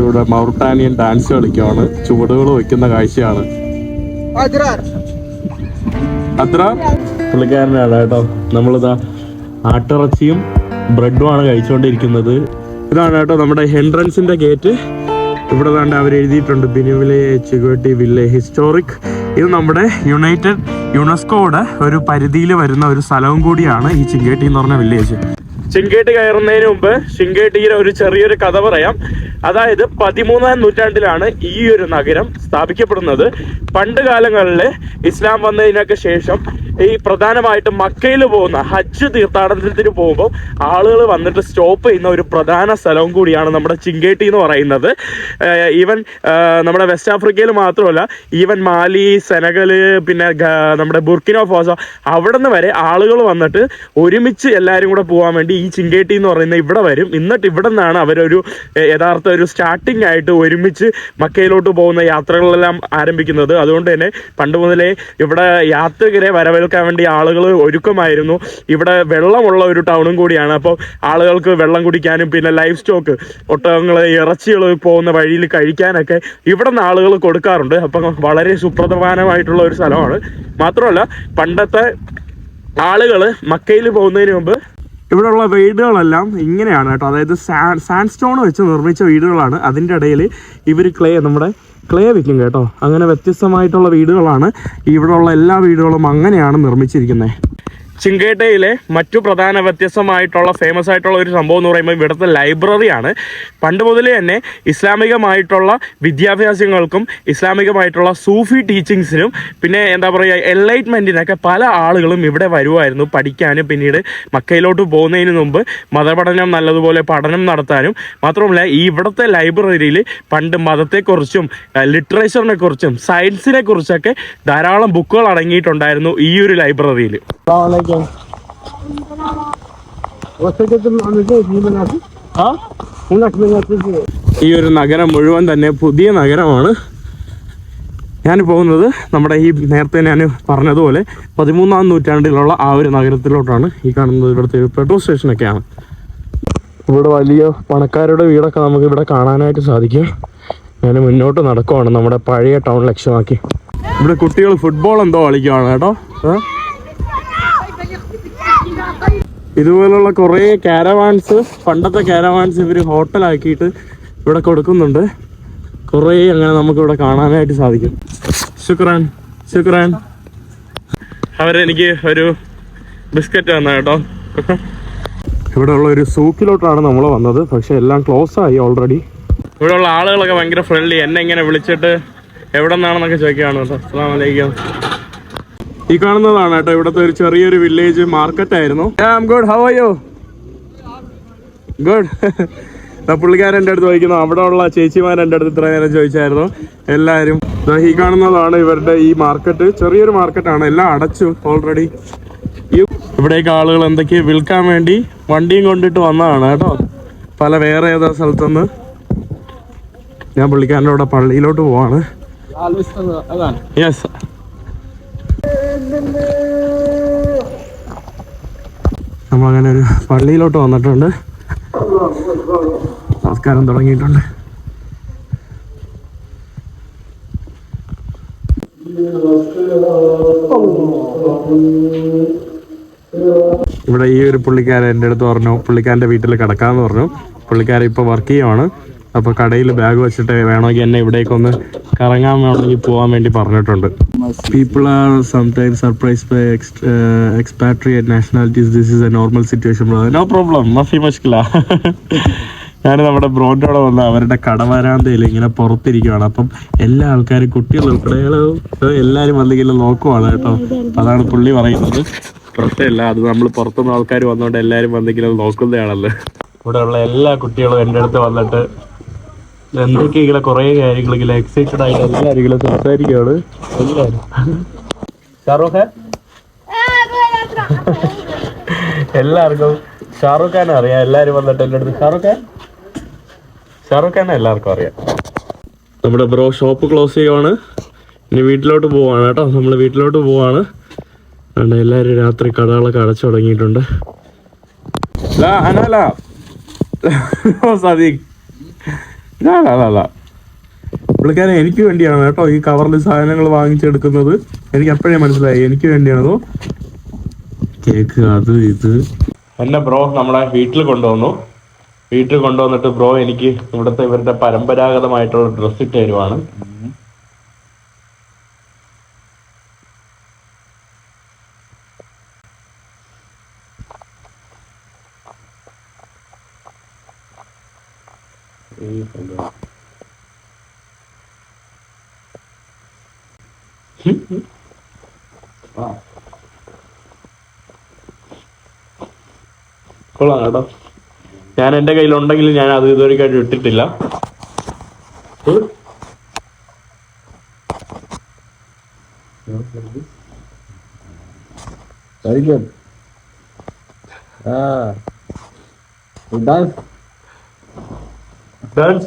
ഇവിടെ മൗറിട്ടാനിയൻ ഡാൻസ് കളിക്കുകയാണ്, ചുവടുകൾ വയ്ക്കുന്ന കാഴ്ചയാണ്. അത്ര പുള്ളിക്കാരനാണ് കേട്ടോ. നമ്മളിതാ ആട്ടിറച്ചിയും ബ്രെഡുമാണ് കഴിച്ചുകൊണ്ടിരിക്കുന്നത്. ഇതാണ് കേട്ടോ നമ്മുടെ എൻട്രൻസിന്റെ ഗേറ്റ്. ഇവിടെ വേണ്ട അവർ എഴുതിയിട്ടുണ്ട് ബിനുവിലെ ചിഗുവട്ടി വില്ലേ ഹിസ്റ്റോറിക്. ഇത് നമ്മുടെ യുനെസ്കോയുടെ ഒരു പരിധിയിൽ വരുന്ന ഒരു സ്ഥലവും കൂടിയാണ് ഈ ചിങ്കേട്ടി എന്ന് പറഞ്ഞ വില്ലേജ്. ചിങ്കേട്ടി കയറുന്നതിന് മുമ്പ് ചിങ്കേട്ടിയുടെ ഒരു ചെറിയൊരു കഥ പറയാം. അതായത് 13ാം നൂറ്റാണ്ടിലാണ് ഈ ഒരു നഗരം സ്ഥാപിക്കപ്പെടുന്നത്. പണ്ട് കാലങ്ങളിൽ ഇസ്ലാം വന്നതിനൊക്കെ ശേഷം ഈ പ്രധാനമായിട്ടും മക്കയിൽ പോകുന്ന ഹജ്ജ് തീർത്ഥാടനത്തിന് പോകുമ്പോൾ ആളുകൾ വന്നിട്ട് സ്റ്റോപ്പ് ചെയ്യുന്ന ഒരു പ്രധാന സ്ഥലവും കൂടിയാണ് നമ്മുടെ ചിങ്കേട്ടി എന്ന് പറയുന്നത്. ഈവൻ നമ്മുടെ വെസ്റ്റ് ആഫ്രിക്കയിൽ മാത്രമല്ല, ഈവൻ മാലി, സെനഗല്, പിന്നെ നമ്മുടെ ബുർക്കിനോ ഫാസോ, അവിടെ നിന്ന് വരെ ആളുകൾ വന്നിട്ട് ഒരുമിച്ച് എല്ലാവരും കൂടെ പോകാൻ വേണ്ടി ഈ ചിങ്കേട്ടി എന്ന് പറയുന്ന ഇവിടെ വരും. എന്നിട്ട് ഇവിടെ നിന്നാണ് അവരൊരു യഥാർത്ഥ ഒരു സ്റ്റാർട്ടിംഗ് ആയിട്ട് ഒരുമിച്ച് മക്കയിലോട്ട് പോകുന്ന യാത്രകളെല്ലാം ആരംഭിക്കുന്നത്. അതുകൊണ്ട് തന്നെ പണ്ട് മുതലേ ഇവിടെ യാത്രികരെ വരവേൽക്കാൻ വേണ്ടി ആളുകൾ ഒരുക്കമായിരുന്നു. ഇവിടെ വെള്ളമുള്ള ഒരു ടൗണും കൂടിയാണ്. അപ്പോൾ ആളുകൾക്ക് വെള്ളം കുടിക്കാനും പിന്നെ ലൈഫ് സ്റ്റോക്ക്, ഒട്ടകങ്ങൾ, ഇറച്ചികൾ പോകുന്ന വഴിയിൽ കഴിക്കാനൊക്കെ ഇവിടെ നിന്ന് ആളുകൾ കൊടുക്കാറുണ്ട്. അപ്പം വളരെ സുപ്രധാനമായിട്ടുള്ള ഒരു സ്ഥലമാണ്. മാത്രമല്ല പണ്ടത്തെ ആളുകൾ മക്കയിൽ പോകുന്നതിന് മുമ്പ് ഇവിടെയുള്ള വീടുകളെല്ലാം ഇങ്ങനെയാണ് കേട്ടോ. അതായത് സാൻഡ് സ്റ്റോൺ വെച്ച് നിർമ്മിച്ച വീടുകളാണ്. അതിൻ്റെ ഇടയിൽ ഇവർ നമ്മുടെ ക്ലേ വെക്കും കേട്ടോ. അങ്ങനെ വ്യത്യസ്തമായിട്ടുള്ള വീടുകളാണ്. ഇവിടെയുള്ള എല്ലാ വീടുകളും അങ്ങനെയാണ് നിർമ്മിച്ചിരിക്കുന്നത്. ചിങ്കേട്ടയിലെ മറ്റു പ്രധാന വ്യത്യസ്തമായിട്ടുള്ള ഫേമസ് ആയിട്ടുള്ള ഒരു സംഭവം എന്ന് പറയുമ്പോൾ ഇവിടുത്തെ ലൈബ്രറിയാണ്. പണ്ട് മുതലേ തന്നെ ഇസ്ലാമികമായിട്ടുള്ള വിദ്യാഭ്യാസങ്ങൾക്കും ഇസ്ലാമികമായിട്ടുള്ള സൂഫി ടീച്ചിങ്സിനും പിന്നെ എന്താ പറയുക എൻലൈറ്റ്മെൻറ്റിനൊക്കെ പല ആളുകളും ഇവിടെ വരുമായിരുന്നു പഠിക്കാനും. പിന്നീട് മക്കയിലോട്ട് പോകുന്നതിന് മുമ്പ് മതപഠനം നല്ലതുപോലെ പഠനം നടത്താനും. മാത്രമല്ല ഈ ഇവിടുത്തെ ലൈബ്രറിയിൽ പണ്ട് മതത്തെക്കുറിച്ചും ലിറ്ററേച്ചറിനെ കുറിച്ചും സയൻസിനെ കുറിച്ചൊക്കെ ധാരാളം ബുക്കുകൾ അടങ്ങിയിട്ടുണ്ടായിരുന്നു ഈ ഒരു ലൈബ്രറിയിൽ. ഈ ഒരു നഗരം മുഴുവൻ തന്നെ പുതിയ നഗരമാണ്. ഞാൻ പോകുന്നത് നമ്മുടെ ഈ നേരത്തെ ഞാൻ പറഞ്ഞതുപോലെ 13ാം നൂറ്റാണ്ടിലുള്ള ആ ഒരു നഗരത്തിലോട്ടാണ്. ഈ കാണുന്നത് ഇവിടുത്തെ പെട്രോൾ സ്റ്റേഷനൊക്കെയാണ്. ഇവിടെ വലിയ പണക്കാരുടെ വീടൊക്കെ നമുക്ക് ഇവിടെ കാണാനായിട്ട് സാധിക്കും. ഞാൻ മുന്നോട്ട് നടക്കുവാണ് നമ്മുടെ പഴയ ടൗൺ ലക്ഷ്യമാക്കി. ഇവിടെ കുട്ടികൾ ഫുട്ബോൾ എന്തോ കളിക്കുകയാണ് കേട്ടോ. ഇതുപോലുള്ള കുറേ കാരവാൻസ്, പണ്ടത്തെ കാരവാൻസ് ഇവർ ഹോട്ടലാക്കിയിട്ട് ഇവിടെ കൊടുക്കുന്നുണ്ട്. കുറേ അങ്ങനെ നമുക്കിവിടെ കാണാനായിട്ട് സാധിക്കും. ശുക്രാൻ. അവരെനിക്ക് ഒരു ബിസ്ക്കറ്റ് തന്ന കേട്ടോ. ഇവിടെ ഉള്ള ഒരു സൂക്കിലോട്ടാണ് നമ്മൾ വന്നത്. പക്ഷെ എല്ലാം ക്ലോസ് ആയി ഓൾറെഡി. ഇവിടെയുള്ള ആളുകളൊക്കെ ഭയങ്കര ഫ്രണ്ട്ലി. എന്നെ ഇങ്ങനെ വിളിച്ചിട്ട് എവിടെ നിന്നാണെന്നൊക്കെ ചോദിക്കുകയാണ് കേട്ടോ. അസ്സലാമു അലൈക്കും. ഈ കാണുന്നതാണ് കേട്ടോ ഇവിടുത്തെ ഒരു ചെറിയൊരു വില്ലേജ് മാർക്കറ്റ് ആയിരുന്നു. Good, how are you? Good. പുള്ളിക്കാരൻ എൻ്റെ അടുത്ത് ചോദിക്കുന്നു. അവിടെ ഉള്ള ചേച്ചിമാർ എൻ്റെ അടുത്ത് ഇത്ര നേരം ചോദിച്ചായിരുന്നു. എല്ലാവരും ഈ കാണുന്നതാണ് ഇവരുടെ ഈ മാർക്കറ്റ്. ചെറിയൊരു മാർക്കറ്റാണ്. എല്ലാം അടച്ചു ഓൾറെഡി. ഇവിടേക്ക് ആളുകൾ എന്തൊക്കെയോ വിൽക്കാൻ വേണ്ടി വണ്ടിയും കൊണ്ടിട്ട് വന്നതാണ് കേട്ടോ. പല വേറെ ഏതാ സ്ഥലത്തുനിന്ന്. ഞാൻ പുള്ളിക്കാരൻ്റെ അവിടെ പള്ളിയിലോട്ട് പോവാണ്. യെസ്. നമ്മളങ്ങനെ ഒരു പള്ളിയിലോട്ട് വന്നിട്ടുണ്ട്. നമസ്കാരം തുടങ്ങിയിട്ടുണ്ട്. ഇവിടെ ഈ ഒരു പുള്ളിക്കാരൻ എൻ്റെ അടുത്ത് പറഞ്ഞു പുള്ളിക്കാരൻ്റെ വീട്ടിൽ കിടക്കാമെന്ന് പറഞ്ഞു. പുള്ളിക്കാരൻ ഇപ്പോൾ വർക്ക് ചെയ്യുവാണ്. അപ്പോൾ കടയിൽ ബാഗ് വെച്ചിട്ട് വേണമെങ്കിൽ എന്നെ ഇവിടേക്കൊന്ന് കറങ്ങാൻ വേണമെങ്കിൽ പോകാൻ വേണ്ടി പറഞ്ഞിട്ടുണ്ട്. People are sometimes surprised by expatriate nationalities. This is a normal situation. No problem, മഫി മഷ്കില. ഞാൻ നമ്മുടെ ബ്രോഡോടെ വന്ന് അവരുടെ കടവരാന്തയിൽ ഇങ്ങനെ പുറത്തിരിക്കുകയാണ്. അപ്പം എല്ലാ ആൾക്കാരും കുട്ടികൾ ഉൾപ്പെടെ എല്ലാവരും വന്നിങ്ങനെ നോക്കുവാണ് കേട്ടോ. അതാണ് പുള്ളി പറയുന്നത്. പ്രശ്നമില്ല, അത് നമ്മൾ പുറത്തുനിന്ന് ആൾക്കാർ വന്നുകൊണ്ട് എല്ലാവരും വന്നിങ്ങനെ നോക്കുന്നതാണല്ലോ. ഇവിടെയുള്ള എല്ലാ കുട്ടികളും എൻ്റെ അടുത്ത് വന്നിട്ട് എന്തൊക്കെയെങ്കിലും കുറേ കാര്യങ്ങളെങ്കിലും എക്സൈറ്റഡ് ആയിട്ട് എല്ലാവരും സംസാരിക്കുകയാണ്. എല്ലാവരും ഷാറൂഖ് ഖാൻ, എല്ലാവർക്കും ഷാറൂഖ് ഖാനെ അറിയാം. എല്ലാവരും വന്നിട്ട് എൻ്റെ അടുത്ത് ഷാറൂഖ് ഖാനെ എല്ലാവർക്കും അറിയാം. നമ്മുടെ ബ്രോ ഷോപ്പ് ക്ലോസ് ചെയ്യുവാണ്. ഇനി വീട്ടിലോട്ട് പോവാണ് കേട്ടോ. നമ്മൾ വീട്ടിലോട്ട് പോവാണ്. അതുകൊണ്ട് എല്ലാവരും രാത്രി കടകളൊക്കെ അടച്ചു തുടങ്ങിയിട്ടുണ്ട്. സദീഖ് അല്ല പുള്ളിക്കാരൻ എനിക്ക് വേണ്ടിയാണ് കേട്ടോ ഈ കവറിൽ സാധനങ്ങൾ വാങ്ങിച്ചെടുക്കുന്നത്. എനിക്ക് എപ്പോഴേ മനസ്സിലായി എനിക്ക് വേണ്ടിയാണതോ. കേക്ക് അത് ഇത് എന്നെ ബ്രോ നമ്മളെ വീട്ടിൽ കൊണ്ടുവന്നിട്ട് ബ്രോ എനിക്ക് ഇവിടുത്തെ ഇവരുടെ പരമ്പരാഗതമായിട്ടുള്ള ഡ്രസ്സ് ഇട്ട് തരുവാണ്. കൊള്ളാം കേട്ടോ. ഞാൻ എൻ്റെ കയ്യിലുണ്ടെങ്കിൽ ഞാൻ അത് ഇതുവരെയായിട്ട് ഇട്ടിട്ടില്ല. Very good. Dance. Dance?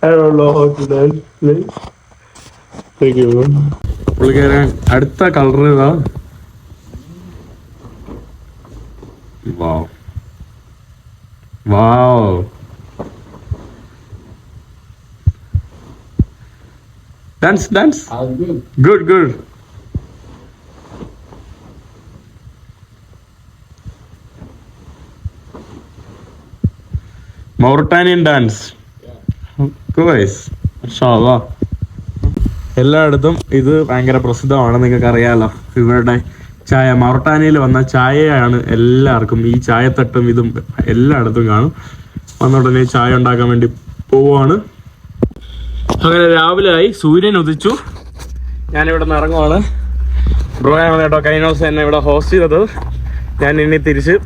I don't know how to dance. Thank you. പുള്ളിക്കാരൻ അടുത്ത കളർ ഇതാ. Wow. Dance. Good. Mauritanian dance. Guys, mashallah. എല്ലായിടത്തും ഇത് ഭയങ്കര പ്രസിദ്ധമാണ്, നിങ്ങൾക്ക് അറിയാലോ. ഇവരുടെ ചായ, മൗറിട്ടാനിയയിൽ വന്ന ചായയാണ് എല്ലാവർക്കും. ഈ ചായത്തട്ടും ഇതും എല്ലായിടത്തും കാണും. വന്നുടനെ ചായ ഉണ്ടാക്കാൻ വേണ്ടി പോവുകയാണ്. അങ്ങനെ രാവിലെ ആയി, സൂര്യൻ ഉദിച്ചു. ഞാനിവിടെ നിന്ന് ഇറങ്ങുവാണ്. ബ്രോയാണ് കേട്ടോ കഴിഞ്ഞ ദിവസം എന്നെ ഇവിടെ ഹോസ്റ്റ് ചെയ്തത്. ഞാൻ ഇനി തിരിച്ച്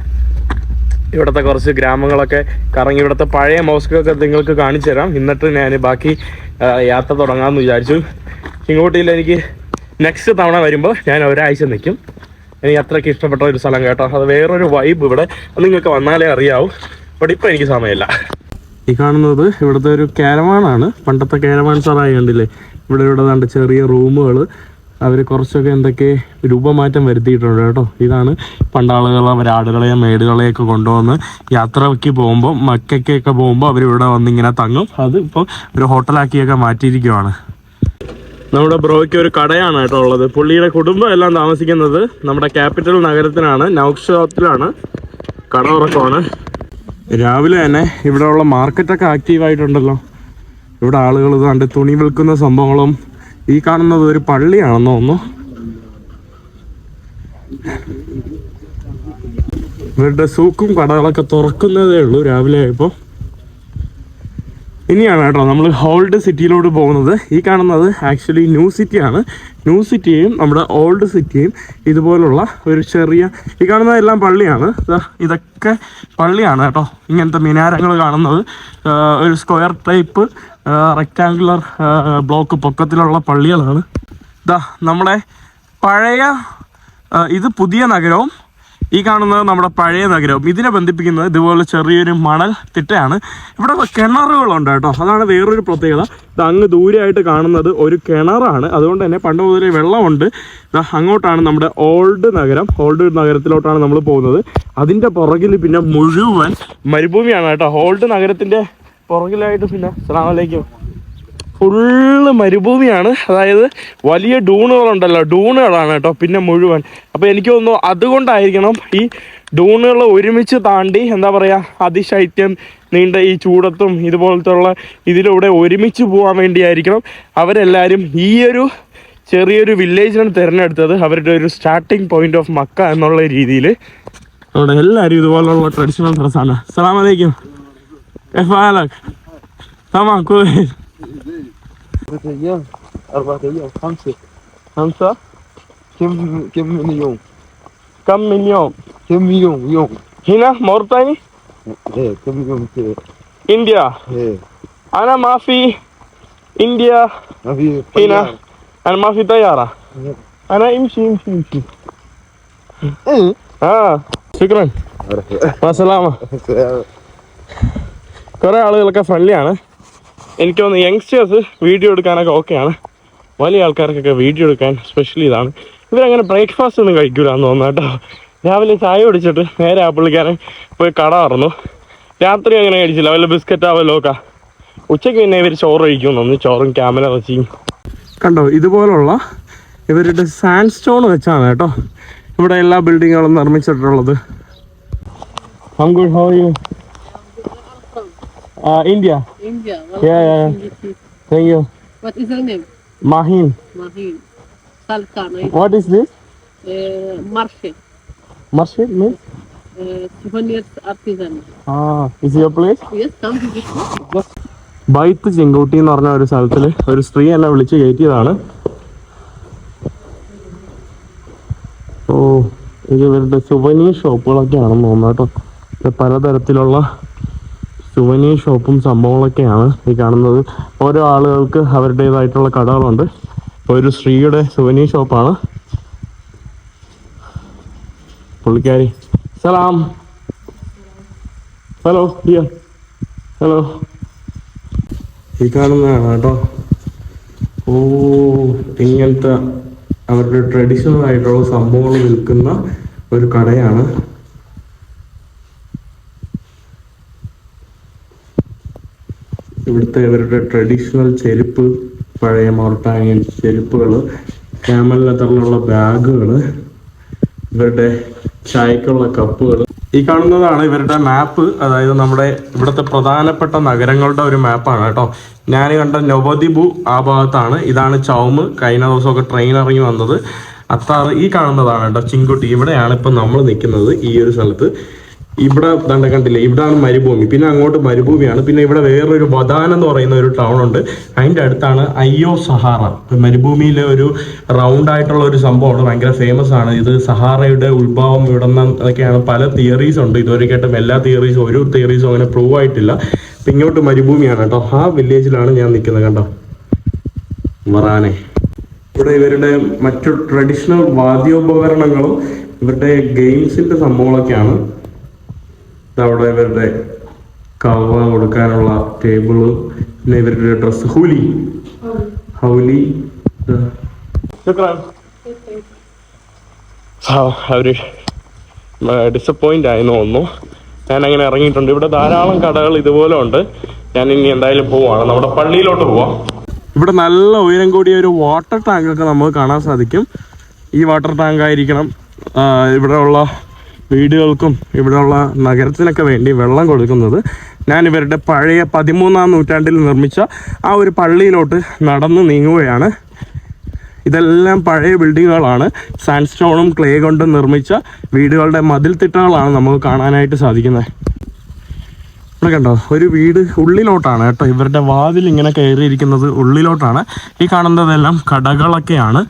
ഇവിടുത്തെ കുറച്ച് ഗ്രാമങ്ങളൊക്കെ കറങ്ങി ഇവിടുത്തെ പഴയ മോസ്കൊക്കെ നിങ്ങൾക്ക് കാണിച്ചു തരാം. എന്നിട്ട് ഞാൻ ബാക്കി യാത്ര തുടങ്ങാമെന്ന് വിചാരിച്ചു. ഇങ്ങോട്ടില്ല, എനിക്ക് നെക്സ്റ്റ് തവണ വരുമ്പോൾ ഞാൻ ഒരാഴ്ച നിൽക്കും. എനിക്ക് അത്രയ്ക്ക് ഇഷ്ടപ്പെട്ട ഒരു സ്ഥലം കേട്ടോ. അത് വേറൊരു വൈബ് ഇവിടെ, അത് നിങ്ങൾക്ക് വന്നാലേ അറിയാവൂ. ബട്ട് ഇപ്പം എനിക്ക് സമയമില്ല. ഈ കാണുന്നത് ഇവിടുത്തെ ഒരു കാരവാനാണ്. പണ്ടത്തെ കാരവാൻ സറായി കണ്ടില്ലേ? ഇവിടെ കണ്ട് ചെറിയ റൂമുകൾ അവർ കുറച്ചൊക്കെ എന്തൊക്കെ രൂപമാറ്റം വരുത്തിയിട്ടുണ്ട് കേട്ടോ. ഇതാണ് പണ്ടാളുകൾ അവർ ആടുകളെയും മേടുകളെയൊക്കെ കൊണ്ടുവന്ന് യാത്രയ്ക്ക് പോകുമ്പോൾ, മക്കയ്ക്കൊക്കെ പോകുമ്പോൾ അവരിവിടെ വന്നിങ്ങനെ തങ്ങും. അത് ഇപ്പോൾ ഒരു ഹോട്ടലാക്കിയൊക്കെ മാറ്റിയിരിക്കുവാണ്. നമ്മുടെ ബ്രോയ്ക്ക് ഒരു കടയാണ് കേട്ടോ ഉള്ളത്. പുള്ളിയുടെ കുടുംബം എല്ലാം താമസിക്കുന്നത് നമ്മുടെ ക്യാപിറ്റൽ നഗരത്തിലാണ്, നൗഷാത്തിലാണ്. കട ഉറക്കമാണ്. രാവിലെ തന്നെ ഇവിടെയുള്ള മാർക്കറ്റൊക്കെ ആക്റ്റീവായിട്ടുണ്ടല്ലോ. ഇവിടെ ആളുകൾ കണ്ട് തുണി വിൽക്കുന്ന സംഭവങ്ങളും. ഈ കാണുന്നത് ഒരു പള്ളിയാണെന്ന് തോന്നുന്നു. ഇവരുടെ സൂക്കും കടകളൊക്കെ തുറക്കുന്നതേ ഉള്ളൂ രാവിലെ ആയപ്പോൾ. ഇനിയാണ് കേട്ടോ നമ്മൾ ഓൾഡ് സിറ്റിയിലോട്ട് പോകുന്നത്. ഈ കാണുന്നത് ആക്ച്വലി ന്യൂ സിറ്റിയാണ്. ന്യൂ സിറ്റിയും നമ്മുടെ ഓൾഡ് സിറ്റിയും ഇതുപോലുള്ള ഒരു ചെറിയ, ഈ കാണുന്നതെല്ലാം പള്ളിയാണ്. ഇതൊക്കെ പള്ളിയാണ് കേട്ടോ. ഇങ്ങനത്തെ മിനാരങ്ങൾ കാണുന്നത് ഒരു സ്ക്വയർ ടൈപ്പ് റെക്റ്റാങ്കുലർ ബ്ലോക്ക് പൊക്കത്തിലുള്ള പള്ളികളാണ്. നമ്മുടെ പഴയ, ഇത് പുതിയ നഗരവും ഈ കാണുന്നത് നമ്മുടെ പഴയ നഗരവും. ഇതിനെ ബന്ധിപ്പിക്കുന്നത് ഇതുപോലെ ചെറിയൊരു മണൽ തിട്ടയാണ്. ഇവിടെ കിണറുകളുണ്ട് കേട്ടോ. അതാണ് വേറൊരു പ്രത്യേകത. ഇത് അങ്ങ് ദൂരെയായിട്ട് കാണുന്നത് ഒരു കിണറാണ്. അതുകൊണ്ട് തന്നെ പണ്ട് മുതലേ വെള്ളമുണ്ട്. അങ്ങോട്ടാണ് നമ്മുടെ ഓൾഡ് നഗരം. ഓൾഡ് നഗരത്തിലോട്ടാണ് നമ്മൾ പോകുന്നത്. അതിൻ്റെ പുറകിൽ പിന്നെ മുഴുവൻ മരുഭൂമിയാണ് കേട്ടോ. ഓൾഡ് നഗരത്തിൻ്റെ പുറകിലായിട്ട് പിന്നെ അസ്സലാമു അലൈക്കും ഫുള്ള് മരുഭൂമിയാണ്. അതായത് വലിയ ഡൂണുകളുണ്ടല്ലോ, ഡൂണുകളാണ് കേട്ടോ പിന്നെ മുഴുവൻ. അപ്പോൾ എനിക്ക് തോന്നുന്നു അതുകൊണ്ടായിരിക്കണം ഈ ഡൂണുകൾ ഒരുമിച്ച് താണ്ടി, എന്താ പറയുക, അതിശൈത്യം നീണ്ട ഈ ചൂടത്തും ഇതുപോലത്തെ ഉള്ള ഇതിലൂടെ ഒരുമിച്ച് പോകാൻ വേണ്ടിയായിരിക്കണം അവരെല്ലാവരും ഈ ഒരു ചെറിയൊരു വില്ലേജിനാണ് തിരഞ്ഞെടുത്തത്. അവരുടെ ഒരു സ്റ്റാർട്ടിങ് പോയിന്റ് ഓഫ് മക്ക എന്നുള്ള രീതിയിൽ. അവിടെ എല്ലാവരും ഇതുപോലുള്ള ട്രഡീഷണൽ ഡ്രസ്സാണ്. അസ്സലാമു അലൈക്കും. أيام 4 أيام 5 كم من يوم كم من يوم يوم هنا موريتاني ايه كم يوم إنديا ايه أنا ما في إنديا ما في هنا أنا ما في طيارة أنا امشي ايه شكرا مع السلامة. കുറേ ആളുകളൊക്കെ ഫ്രണ്ട്ലിയാണ്. എനിക്ക് തോന്നുന്നു യങ്സ്റ്റേഴ്സ് വീഡിയോ എടുക്കാനൊക്കെ ഓക്കെയാണ്. വലിയ ആൾക്കാർക്കൊക്കെ വീഡിയോ എടുക്കാൻ സ്പെഷ്യലി ഇതാണ്. ഇവരങ്ങനെ ബ്രേക്ക്ഫാസ്റ്റ് ഒന്നും കഴിക്കൂല എന്ന് തോന്നുന്നു കേട്ടോ. രാവിലെ ചായ കുടിച്ചിട്ട് നേരെ ആ പുള്ളിക്കാരൻ പോയി കട തുറന്നു. രാത്രി അങ്ങനെ കഴിച്ചില്ല, വല്ല ബിസ്ക്കറ്റ് ആവല്ലോ ഒക്കെ. ഉച്ചയ്ക്ക് പിന്നെ ഇവർ ചോറ് കഴിക്കുമെന്ന്, ചോറും ക്യാമൽ ഇറച്ചിയും. കണ്ടോ, ഇതുപോലുള്ള ഇവരുടെ സാൻഡ് സ്റ്റോൺ വെച്ചാണ് കേട്ടോ ഇവിടെ എല്ലാ ബിൽഡിങ്ങുകളും നിർമ്മിച്ചിട്ടുള്ളത്. I'm good, how are you? India. India. Yeah. Thank you. What is your name? Mahin. Mahin. Salkan. What is this? Marche. Marshall means? Souvenirs artisan. Is your place? Yes, come to this one. ബൈത്ത് ചെങ്കോട്ടി എന്ന് പറഞ്ഞ ഒരു സ്ഥലത്തിൽ ഒരു സ്ത്രീ എന്നെ വിളിച്ച് കയറ്റിയതാണ്. ഓ, ഇത് ഇവരുടെ സുവനീർ ഷോപ്പുകളൊക്കെയാണെന്ന് തോന്നുന്നു കേട്ടോ. പലതരത്തിലുള്ള സുവനീർ ഷോപ്പും സംഭവങ്ങളൊക്കെയാണ് ഈ കാണുന്നത്. ഓരോ ആളുകൾക്ക് അവരുടേതായിട്ടുള്ള കടകളുണ്ട്. ഒരു സ്ത്രീയുടെ സുവനീർ ഷോപ്പാണ്. പുള്ളിക്കാരി സലാം. Hello dear. ഹലോ. ഈ കാണുന്നതാണ് കേട്ടോ. ഓ, ഇങ്ങനത്തെ അവരുടെ ട്രഡീഷണൽ ആയിട്ടുള്ള സംഭവങ്ങൾ വിൽക്കുന്ന ഒരു കടയാണ്. ഇവിടുത്തെ ഇവരുടെ ട്രഡീഷണൽ ചെരുപ്പ്, പഴയ മൗർട്ടാനിയൻ ചെരുപ്പുകൾ, ക്യാമൽ ലെതറിലുള്ള ബാഗുകൾ, ഇവരുടെ ചായക്കുള്ള കപ്പുകൾ. ഈ കാണുന്നതാണ് ഇവരുടെ മാപ്പ്. അതായത് നമ്മുടെ ഇവിടുത്തെ പ്രധാനപ്പെട്ട നഗരങ്ങളുടെ ഒരു മാപ്പാണ് കേട്ടോ. ഞാൻ കണ്ട നവദിബു ആ ഭാഗത്താണ്. ഇതാണ് ചൗമ്. കഴിഞ്ഞ ദിവസമൊക്കെ ട്രെയിൻ ഇറങ്ങി വന്നത്. അത്താറ് ഈ കാണുന്നതാണ് കേട്ടോ ചിങ്കുട്ടി. ഇവിടെയാണ് ഇപ്പം നമ്മൾ നിൽക്കുന്നത്, ഈ ഒരു സ്ഥലത്ത്. ഇവിടെ ദണ്ട കണ്ടില്ലേ, ഇവിടെയാണ് മരുഭൂമി. പിന്നെ അങ്ങോട്ട് മരുഭൂമിയാണ്. പിന്നെ ഇവിടെ വേറൊരു വദാൻ എന്ന് പറയുന്ന ഒരു ടൗൺ ഉണ്ട്. അതിൻ്റെ അടുത്താണ് അയ്യോ സഹാറ. മരുഭൂമിയിലെ ഒരു റൗണ്ട് ആയിട്ടുള്ള ഒരു സംഭവമാണ്, ഭയങ്കര ഫേമസ് ആണ് ഇത്. സഹാറയുടെ ഉത്ഭവം ഇവിടെ നിന്നൊക്കെയാണ്. പല തിയറീസ് ഉണ്ട്. ഇതുവരെ കേട്ടും എല്ലാ തിയറീസും, ഒരു തിയറീസും അങ്ങനെ പ്രൂവ് ആയിട്ടില്ല. അപ്പം ഇങ്ങോട്ട് മരുഭൂമിയാണ് കേട്ടോ. ആ വില്ലേജിലാണ് ഞാൻ നിൽക്കുന്നത് കണ്ടോ, വറാനെ. ഇവിടെ ഇവരുടെ മറ്റു ട്രഡീഷണൽ വാദ്യോപകരണങ്ങളും ഇവരുടെ ഗെയിംസിന്റെ സംഭവങ്ങളൊക്കെയാണ്. അവിടെ ഇവരുടെ കവ കൊടുക്കാനുള്ള ടേബിള്, പിന്നെ ഇവരുടെ ഡ്രസ് ഹൗലി. അവര് ഡിസപ്പോയിന്റ് ആയെന്ന് തോന്നുന്നു. ഞാൻ അങ്ങനെ ഇറങ്ങിയിട്ടുണ്ട്. ഇവിടെ ധാരാളം കടകൾ ഇതുപോലെ ഉണ്ട്. ഞാൻ ഇനി എന്തായാലും പോവാണ്, നമ്മുടെ പള്ളിയിലോട്ട് പോവാം. ഇവിടെ നല്ല ഉയരം കൂടിയ ഒരു വാട്ടർ ടാങ്ക് ഒക്കെ നമുക്ക് കാണാൻ സാധിക്കും. ഈ വാട്ടർ ടാങ്ക് ആയിരിക്കണം ഇവിടെയുള്ള വീടുകൾക്കും ഇവിടെയുള്ള നഗരത്തിനൊക്കെ വേണ്ടി വെള്ളം കൊടുക്കുന്നത്. ഞാൻ ഇവരുടെ പഴയ 13-ാം നൂറ്റാണ്ടിൽ നിർമ്മിച്ച ആ ഒരു പള്ളിയിലോട്ട് നടന്ന് നീങ്ങുകയാണ്. ഇതെല്ലാം പഴയ ബിൽഡിങ്ങുകളാണ്. സാൻഡ് സ്റ്റോണും ക്ലേ കൊണ്ടും നിർമ്മിച്ച വീടുകളുടെ മതിൽത്തിട്ടകളാണ് നമുക്ക് കാണാനായിട്ട് സാധിക്കുന്നത്. ഇവിടെ കണ്ടോ, ഒരു വീട് ഉള്ളിലോട്ടാണ് കേട്ടോ. ഇവരുടെ വാതിൽ ഇങ്ങനെ കയറിയിരിക്കുന്നത് ഉള്ളിലോട്ടാണ്. ഈ കാണുന്നതെല്ലാം കടകളൊക്കെയാണ്.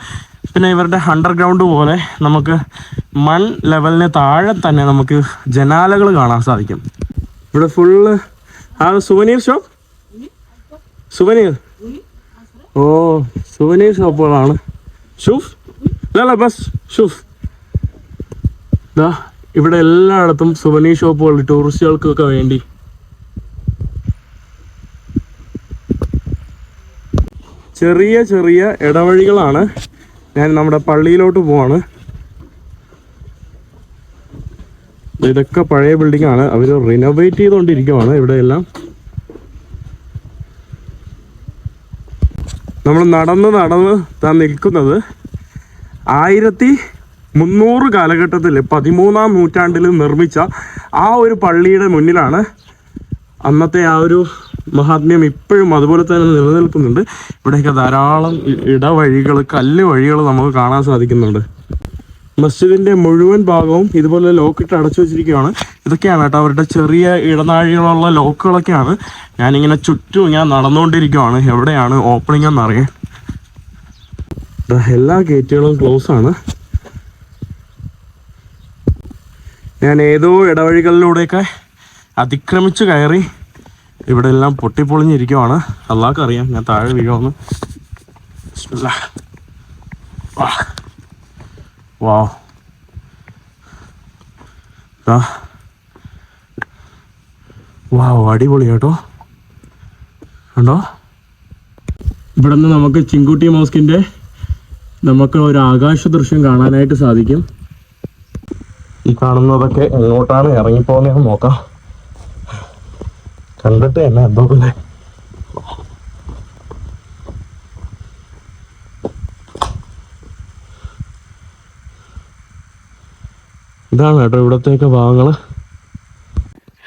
പിന്നെ ഇവരുടെ അണ്ടർഗ്രൗണ്ട് പോലെ നമുക്ക് മൺ ലെവലിന് താഴെ തന്നെ നമുക്ക് ജനാലകൾ കാണാൻ സാധിക്കും. ഇവിടെ ഫുള്ള് സുവനീർ ഷോപ്പ്, സുവനീർ. ഓ, സുവനീർ ഷോപ്പുകളാണ്. ഷൂഫ് അല്ല, ബസ് ഷൂഫ്. ഇതാ ഇവിടെ എല്ലായിടത്തും സുവനീർ ഷോപ്പുകൾ ടൂറിസ്റ്റുകൾക്കൊക്കെ വേണ്ടി. ചെറിയ ചെറിയ ഇടവഴികളാണ്. ഞാൻ നമ്മുടെ പള്ളിയിലോട്ട് പോവാണ്. ഇതൊക്കെ പഴയ ബിൽഡിംഗ് ആണ്. അവർ റിനോവേറ്റ് ചെയ്തുകൊണ്ടിരിക്കുവാണ് ഇവിടെ എല്ലാം. നമ്മൾ നടന്ന് താൻ നിൽക്കുന്നത് 1300 കാലഘട്ടത്തിൽ 13-ാം നൂറ്റാണ്ടിൽ നിർമ്മിച്ച ആ ഒരു പള്ളിയുടെ മുന്നിലാണ്. അന്നത്തെ ആ ഒരു മഹാത്മ്യം ഇപ്പോഴും അതുപോലെ തന്നെ നിലനിൽക്കുന്നുണ്ട്. ഇവിടെയൊക്കെ ധാരാളം ഇടവഴികൾ, കല്ല് വഴികൾ നമുക്ക് കാണാൻ സാധിക്കുന്നുണ്ട്. മസ്ജിദിന്റെ മുഴുവൻ ഭാഗവും ഇതുപോലെ ലോക്കിട്ട് അടച്ചു വെച്ചിരിക്കുകയാണ്. ഇതൊക്കെയാണ് കേട്ടോ അവരുടെ ചെറിയ ഇടനാഴികളുള്ള ലോക്കുകളൊക്കെയാണ്. ഞാനിങ്ങനെ ചുറ്റും ഞാൻ നടന്നുകൊണ്ടിരിക്കുകയാണ്, എവിടെയാണ് ഓപ്പണിംഗ് എന്നറിയാൻ. എല്ലാ ഗേറ്റുകളും ക്ലോസ് ആണ്. ഞാൻ ഏതോ ഇടവഴികളിലൂടെയൊക്കെ അതിക്രമിച്ച് കയറി ഇവിടെ എല്ലാം പൊട്ടിപ്പൊളിഞ്ഞിരിക്കുവാണ്. അള്ളാഹ്ക്ക് അറിയാം ഞാൻ താഴെ വീഴുമെന്ന്. അടിപൊളി കേട്ടോ. കണ്ടോ, ഇവിടെ നിന്ന് നമുക്ക് ചിങ്കുട്ടി മോസ്കിന്റെ നമുക്ക് ഒരു ആകാശ ദൃശ്യം കാണാനായിട്ട് സാധിക്കും. ഈ കാണുന്നതൊക്കെ എങ്ങോട്ടാണ് ഇറങ്ങിപ്പോകുന്നതെന്ന് നോക്കാം. കണ്ടിട്ട് തന്നെ എന്തോ പോലെ. ഇതാണ് കേട്ടോ ഇവിടത്തേക്ക് ഭാഗങ്ങൾ.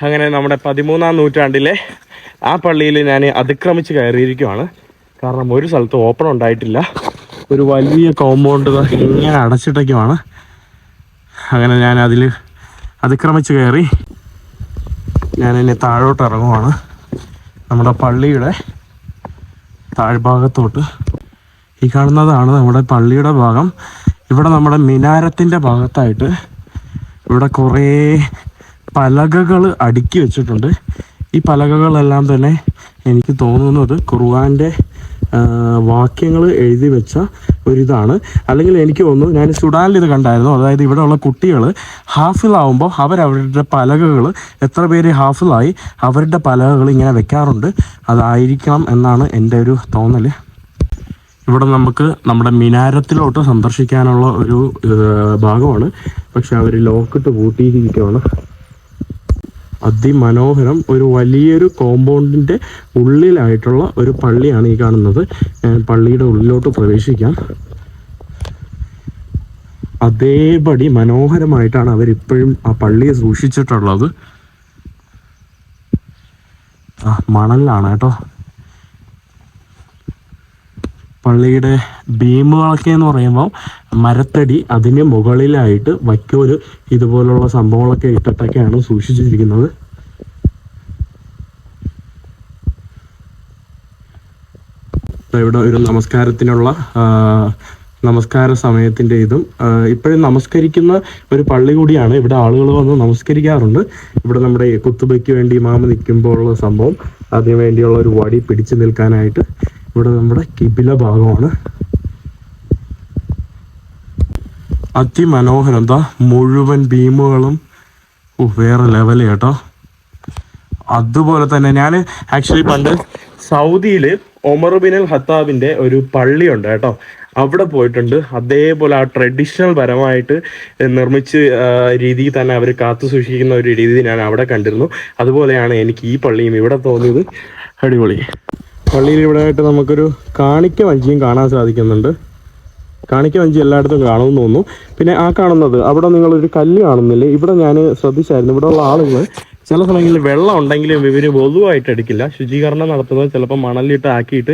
അങ്ങനെ നമ്മുടെ 13-ാം നൂറ്റാണ്ടിലെ ആ പള്ളിയിൽ ഞാൻ അതിക്രമിച്ച് കയറിയിരിക്കുവാണ്. കാരണം ഒരു സ്ഥലത്ത് ഓപ്പൺ ഉണ്ടായിട്ടില്ല. ഒരു വലിയ കോമ്പൗണ്ട് ഇങ്ങനെ അടച്ചിട്ടൊക്കെയാണ്. അങ്ങനെ ഞാൻ അതിൽ അതിക്രമിച്ച് കയറി ഞാൻ ഇനി താഴോട്ട് ഇറങ്ങുവാണ്. നമ്മുടെ പള്ളിയുടെ താഴ്ഭാഗത്തോട്ട്. ഈ കാണുന്നതാണ് നമ്മുടെ പള്ളിയുടെ ഭാഗം. ഇവിടെ നമ്മുടെ മിനാരത്തിൻ്റെ ഭാഗത്തായിട്ട് ഇവിടെ കുറേ പലകകൾ അടുക്കി വെച്ചിട്ടുണ്ട്. ഈ പലകകളെല്ലാം തന്നെ എനിക്ക് തോന്നുന്നത് ഖുർആൻ്റെ വാക്യങ്ങൾ എഴുതി വെച്ച ഒരിതാണ്. അല്ലെങ്കിൽ എനിക്ക് തോന്നുന്നു, ഞാൻ സുഡാനിൽ ഇത് കണ്ടായിരുന്നു. അതായത് ഇവിടെയുള്ള കുട്ടികൾ ഹാഫിളാവുമ്പോൾ അവരവരുടെ പലകകൾ, എത്ര പേര് ഹാഫിളായി അവരുടെ പലകകൾ ഇങ്ങനെ വെക്കാറുണ്ട്. അതായിരിക്കണം എന്നാണ് എൻ്റെ ഒരു തോന്നൽ. ഇവിടെ നമുക്ക് നമ്മുടെ മിനാരത്തിലോട്ട് സന്ദർശിക്കാനുള്ള ഒരു ഭാഗമാണ്. പക്ഷെ അവർ ലോക്കിട്ട് പൂട്ടിയിരിക്കുകയാണ്. അതിമനോഹരം. ഒരു വലിയൊരു കോമ്പൗണ്ടിൻ്റെ ഉള്ളിലായിട്ടുള്ള ഒരു പള്ളിയാണ് ഈ കാണുന്നത്. പള്ളിയുടെ ഉള്ളിലോട്ട് പ്രവേശിക്കാം. അതേപടി മനോഹരമായിട്ടാണ് അവരിപ്പോഴും ആ പള്ളിയെ സൂക്ഷിച്ചിട്ടുള്ളത്. മണലാണ് കേട്ടോ. പള്ളിയുടെ ബീമുകളൊക്കെ എന്ന് പറയുമ്പോൾ മരത്തടി, അതിന് മുകളിലായിട്ട് വൈക്കോല് ഇതുപോലുള്ള സംഭവങ്ങളൊക്കെ ഇട്ടിട്ടൊക്കെയാണ് സൂക്ഷിച്ചിരിക്കുന്നത്. ഇവിടെ ഒരു നമസ്കാരത്തിനുള്ള നമസ്കാര സമയത്തിൻ്റെ ഇതും ഇപ്പോഴും നമസ്കരിക്കുന്ന ഒരു പള്ളി കൂടിയാണ്. ഇവിടെ ആളുകൾ വന്ന് നമസ്കരിക്കാറുണ്ട്. ഇവിടെ നമ്മുടെ കുത്തുബയ്ക്ക് വേണ്ടി ഇമാമ നിൽക്കുമ്പോൾ ഉള്ള സംഭവം, അതിനു വേണ്ടിയുള്ള ഒരു വടി പിടിച്ചു നിൽക്കാനായിട്ട് ഇവിടെ നമ്മുടെ കിബില ഭാഗമാണ്. അതിമനോഹരം. എന്താ മുഴുവൻ ബീമുകളും വേറെ ലെവല് കേട്ടോ. അതുപോലെ തന്നെ ഞാൻ ആക്ച്വലി പണ്ട് സൗദിയിൽ ഒമർ ബിൻ അൽ ഖത്താബിൻ്റെ ഒരു പള്ളിയുണ്ട് കേട്ടോ. അവിടെ പോയിട്ടുണ്ട്. അതേപോലെ ആ ട്രഡീഷണൽ പരമായിട്ട് നിർമ്മിച്ച് രീതിയിൽ തന്നെ അവർ കാത്തു സൂക്ഷിക്കുന്ന ഒരു രീതി ഞാൻ അവിടെ കണ്ടിരുന്നു. അതുപോലെയാണ് എനിക്ക് ഈ പള്ളിയും ഇവിടെ തോന്നിയത്. അടിപൊളി. പള്ളിയിൽ ഇവിടെ ആയിട്ട് നമുക്കൊരു കാണിക്ക വഞ്ചിയും കാണാൻ സാധിക്കുന്നുണ്ട്. കാണിക്ക വഞ്ചി എല്ലായിടത്തും കാണുമെന്ന് തോന്നുന്നു. പിന്നെ ആ കാണുന്നത് അവിടെ നിങ്ങളൊരു കല്ല് കാണുന്നില്ലേ? ഇവിടെ ഞാൻ ശ്രദ്ധിച്ചായിരുന്നു. ഇവിടെ ഉള്ള ആളുകൾ ചില സമയങ്ങളിൽ വെള്ളം ഉണ്ടെങ്കിലും ഇവർ പൊതുവായിട്ട് എടുക്കില്ല. ശുചീകരണം നടത്തുന്നത് ചിലപ്പോൾ മണലിട്ട് ആക്കിയിട്ട്